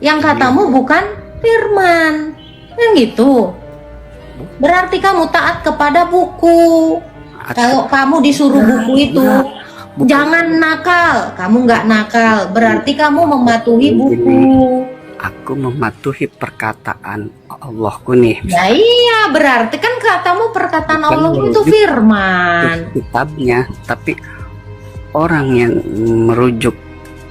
Speaker 2: yang katamu bukan firman, kan gitu. Berarti kamu taat kepada buku. Kalau kamu disuruh buku itu, jangan nakal. Kamu nggak nakal, berarti kamu mematuhi buku.
Speaker 8: Aku mematuhi perkataan Allahku nih.
Speaker 2: Ya iya, berarti kan katamu perkataan
Speaker 8: Bukan
Speaker 2: Allah itu
Speaker 8: merujuk
Speaker 2: firman.
Speaker 8: kitabnya, tapi orang yang merujuk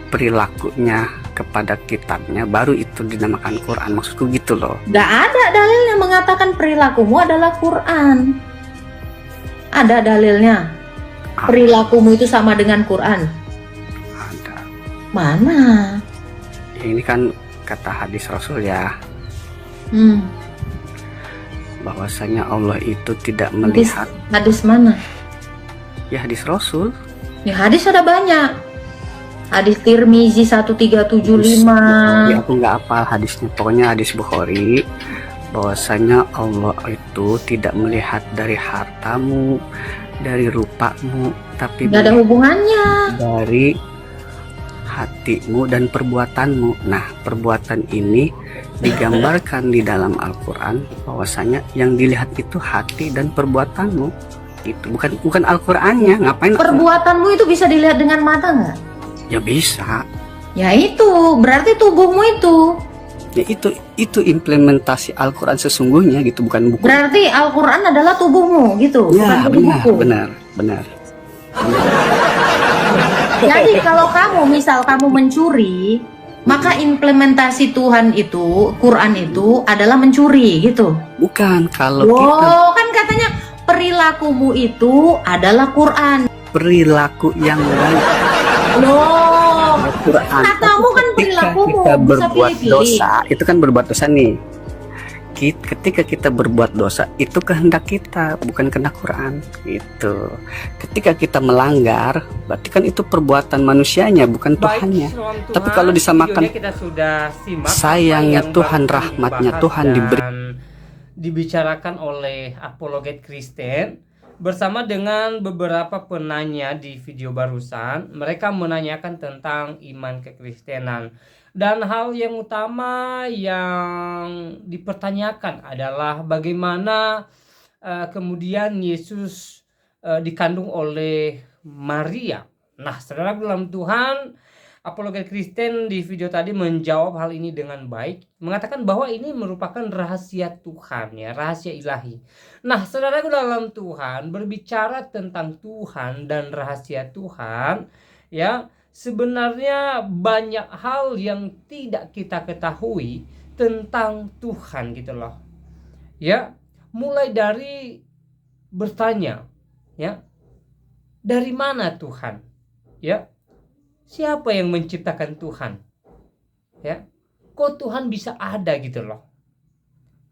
Speaker 8: perilakunya kepada kitabnya baru itu dinamakan Quran. Maksudku gitu loh.
Speaker 2: Gak ada dalil yang mengatakan perilakumu adalah Quran. Ada dalilnya. Perilakumu itu sama dengan Quran.
Speaker 8: Ada.
Speaker 2: Mana?
Speaker 8: Ya, ini kan kata hadis Rasul ya, bahwasanya Allah itu tidak melihat.
Speaker 2: Hadis mana?
Speaker 8: Ya hadis Rasul.
Speaker 2: Ya hadis ada banyak. Hadis Tirmizi 1375.
Speaker 8: Ya aku nggak hafal hadisnya. Pokoknya hadis Bukhari, bahwasanya Allah itu tidak melihat dari hartamu, dari rupamu, tapi
Speaker 2: Gak ada hubungannya.
Speaker 8: dari hatimu dan perbuatanmu. Nah, perbuatan ini digambarkan di dalam Al-Quran, bahwasanya yang dilihat itu hati dan perbuatanmu. Itu bukan Al-Qurannya. Ngapain?
Speaker 2: Perbuatanmu itu bisa dilihat dengan mata nggak?
Speaker 8: Ya bisa.
Speaker 2: Ya itu, berarti tubuhmu itu.
Speaker 8: Ya itu implementasi Al-Quran sesungguhnya gitu, bukan buku.
Speaker 2: Berarti Al-Quran adalah tubuhmu gitu,
Speaker 8: Ya
Speaker 2: bukan buku.
Speaker 8: benar.
Speaker 2: Jadi kalau kamu mencuri, maka implementasi Tuhan itu, Quran itu adalah mencuri gitu.
Speaker 8: Bukan, kalau kita
Speaker 2: Kan katanya perilakumu itu adalah Quran.
Speaker 8: perilaku yang baik.
Speaker 2: Loh,
Speaker 8: Quran.
Speaker 2: katamu kan
Speaker 8: Ketika
Speaker 2: perilakumu
Speaker 8: kita
Speaker 2: bisa
Speaker 8: berbuat
Speaker 2: pilih-pilih.
Speaker 8: dosa, itu kan berbuat dosa nih. Ketika kita berbuat dosa, itu kehendak kita, bukan kehendak Quran. Itu. Ketika kita melanggar, berarti kan itu perbuatan manusianya, bukan Tuhannya.
Speaker 1: Shalom Tuhan,
Speaker 8: Tapi kalau disamakan,
Speaker 1: videonya kita sudah simak
Speaker 8: sayangnya
Speaker 1: apa yang
Speaker 8: Tuhan,
Speaker 1: baru
Speaker 8: rahmatnya
Speaker 1: dibahas
Speaker 8: Tuhan diberi.
Speaker 1: dan dibicarakan oleh apologet Kristen bersama dengan beberapa penanya di video barusan. Mereka menanyakan tentang iman kekristenan. Dan hal yang utama yang dipertanyakan adalah bagaimana kemudian Yesus dikandung oleh Maria. Nah, saudara dalam Tuhan, apologet Kristen di video tadi menjawab hal ini dengan baik, mengatakan bahwa ini merupakan rahasia Tuhan, ya, rahasia ilahi. Nah, saudaraku dalam Tuhan, berbicara tentang Tuhan dan rahasia Tuhan, ya, sebenarnya banyak hal yang tidak kita ketahui tentang Tuhan gitu loh. Ya, mulai dari bertanya, ya, dari mana Tuhan? Ya, siapa yang menciptakan Tuhan? Ya, kok Tuhan bisa ada gitu loh?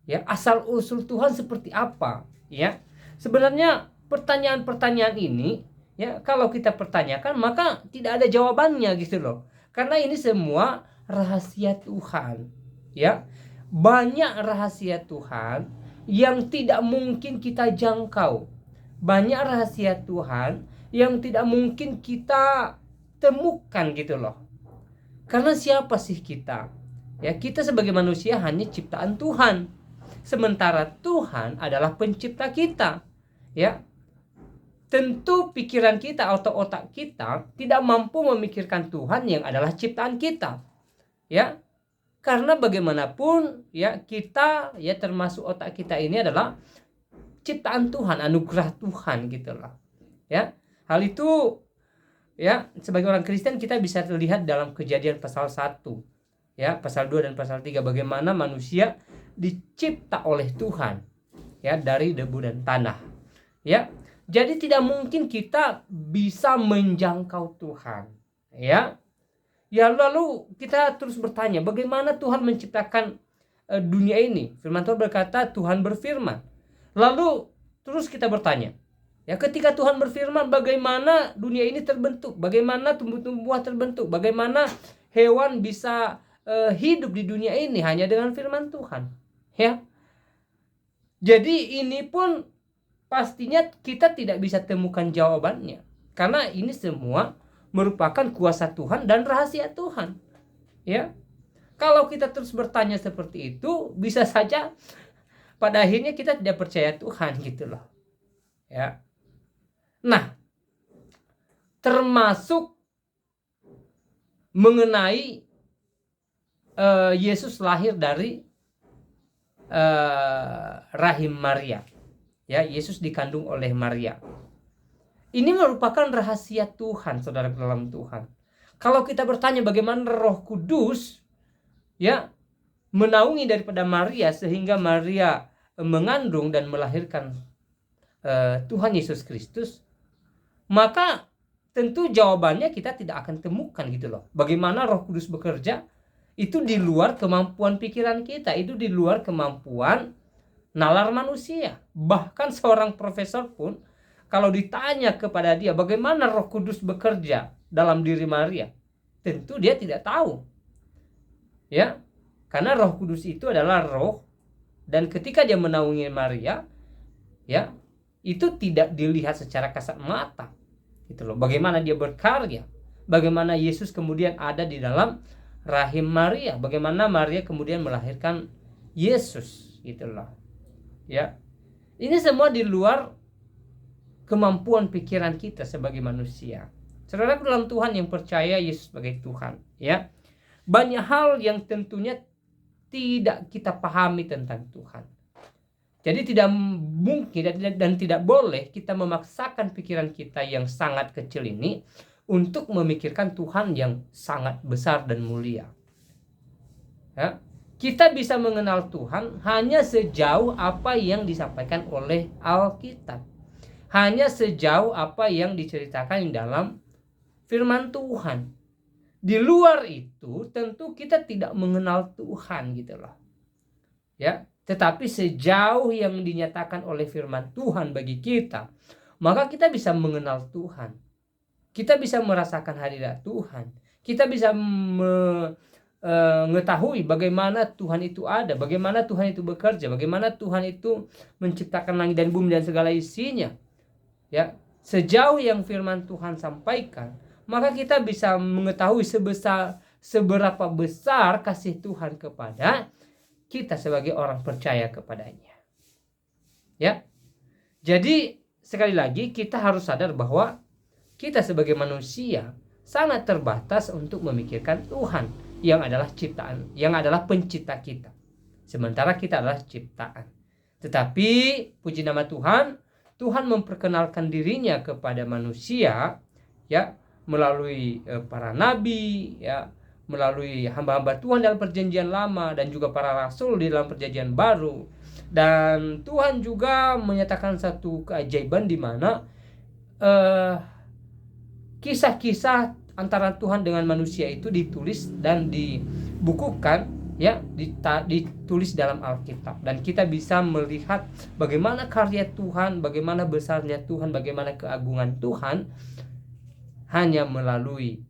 Speaker 1: Ya, asal usul Tuhan seperti apa? Ya, sebenarnya pertanyaan-pertanyaan ini, ya, kalau kita pertanyakan maka tidak ada jawabannya gitu loh. Karena ini semua rahasia Tuhan. Ya, banyak rahasia Tuhan yang tidak mungkin kita jangkau. Banyak rahasia Tuhan yang tidak mungkin kita temukan gitu loh. Karena siapa sih kita? Ya, kita sebagai manusia hanya ciptaan Tuhan. Sementara Tuhan adalah pencipta kita. Ya. Tentu pikiran kita atau otak kita tidak mampu memikirkan Tuhan yang adalah ciptaan kita. Ya. Karena bagaimanapun ya kita ya termasuk otak kita ini adalah ciptaan Tuhan, anugerah Tuhan gitu loh. Ya. Hal itu ya sebagai orang Kristen kita bisa terlihat dalam Kejadian pasal 1 ya, pasal 2 dan pasal 3 bagaimana manusia dicipta oleh Tuhan ya dari debu dan tanah. Ya. Jadi tidak mungkin kita bisa menjangkau Tuhan. Ya. Ya lalu kita terus bertanya bagaimana Tuhan menciptakan dunia ini. Firman Tuhan berkata Tuhan berfirman. Lalu terus kita bertanya, ya ketika Tuhan berfirman bagaimana dunia ini terbentuk, bagaimana tumbuh-tumbuhan terbentuk, bagaimana hewan bisa hidup di dunia ini hanya dengan firman Tuhan. Ya, jadi ini pun pastinya kita tidak bisa temukan jawabannya, karena ini semua merupakan kuasa Tuhan dan rahasia Tuhan. Ya, kalau kita terus bertanya seperti itu, bisa saja pada akhirnya kita tidak percaya Tuhan gitu loh. Ya. Nah, termasuk mengenai Yesus lahir dari rahim Maria. Ya, Yesus dikandung oleh Maria. Ini merupakan rahasia Tuhan, saudara dalam Tuhan. Kalau kita bertanya bagaimana Roh Kudus ya menaungi daripada Maria sehingga Maria mengandung dan melahirkan Tuhan Yesus Kristus, maka tentu jawabannya kita tidak akan temukan gitu loh. Bagaimana Roh Kudus bekerja itu di luar kemampuan pikiran kita, itu di luar kemampuan nalar manusia. Bahkan seorang profesor pun kalau ditanya kepada dia bagaimana Roh Kudus bekerja dalam diri Maria, tentu dia tidak tahu. Ya, karena Roh Kudus itu adalah roh, dan ketika dia menaungi Maria, ya, itu tidak dilihat secara kasat mata. Gitu loh. Bagaimana dia berkarya, bagaimana Yesus kemudian ada di dalam rahim Maria, bagaimana Maria kemudian melahirkan Yesus, gitu loh. Ya. Ini semua di luar kemampuan pikiran kita sebagai manusia. Saudara dalam Tuhan yang percaya Yesus sebagai Tuhan, ya. Banyak hal yang tentunya tidak kita pahami tentang Tuhan. Jadi tidak mungkin dan tidak boleh kita memaksakan pikiran kita yang sangat kecil ini untuk memikirkan Tuhan yang sangat besar dan mulia. Ya, kita bisa mengenal Tuhan hanya sejauh apa yang disampaikan oleh Alkitab. Hanya sejauh apa yang diceritakan dalam firman Tuhan. Di luar itu tentu kita tidak mengenal Tuhan gitu loh. Ya, tetapi sejauh yang dinyatakan oleh firman Tuhan bagi kita, maka kita bisa mengenal Tuhan. Kita bisa merasakan hadirat Tuhan. Kita bisa mengetahui bagaimana Tuhan itu ada, bagaimana Tuhan itu bekerja, bagaimana Tuhan itu menciptakan langit dan bumi dan segala isinya. Ya, sejauh yang firman Tuhan sampaikan, maka kita bisa mengetahui seberapa besar kasih Tuhan kepada kita sebagai orang percaya kepadanya. Ya. Jadi sekali lagi kita harus sadar bahwa kita sebagai manusia sangat terbatas untuk memikirkan Tuhan yang adalah ciptaan, yang adalah pencipta kita. Sementara kita adalah ciptaan. Tetapi puji nama Tuhan, Tuhan memperkenalkan dirinya kepada manusia, ya, melalui para nabi, ya, melalui hamba-hamba Tuhan dalam perjanjian lama dan juga para rasul di dalam perjanjian baru. Dan Tuhan juga menyatakan satu keajaiban di mana kisah-kisah antara Tuhan dengan manusia itu ditulis dan dibukukan, ya, ditulis dalam Alkitab, dan kita bisa melihat bagaimana karya Tuhan, bagaimana besarnya Tuhan, bagaimana keagungan Tuhan hanya melalui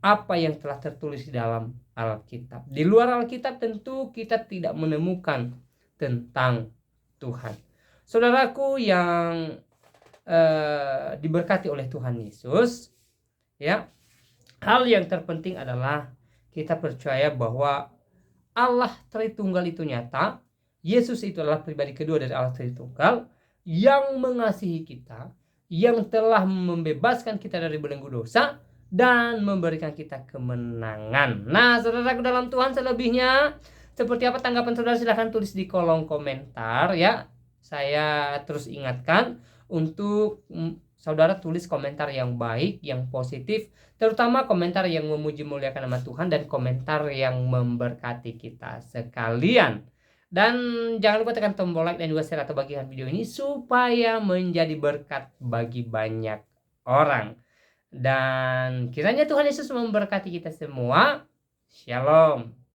Speaker 1: apa yang telah tertulis di dalam Alkitab. Di luar Alkitab tentu kita tidak menemukan tentang Tuhan. Saudaraku yang diberkati oleh Tuhan Yesus, ya, hal yang terpenting adalah kita percaya bahwa Allah Tritunggal itu nyata. Yesus itu adalah pribadi kedua dari Allah Tritunggal yang mengasihi kita, yang telah membebaskan kita dari belenggu dosa, dan memberikan kita kemenangan. Nah, saudaraku dalam Tuhan, selebihnya seperti apa tanggapan saudara, silahkan tulis di kolom komentar ya. Saya terus ingatkan untuk saudara tulis komentar yang baik, yang positif, terutama komentar yang memuji muliakan nama Tuhan dan komentar yang memberkati kita sekalian. Dan jangan lupa tekan tombol like dan juga share atau bagikan video ini supaya menjadi berkat bagi banyak orang. Dan kiranya Tuhan Yesus memberkati kita semua. Shalom.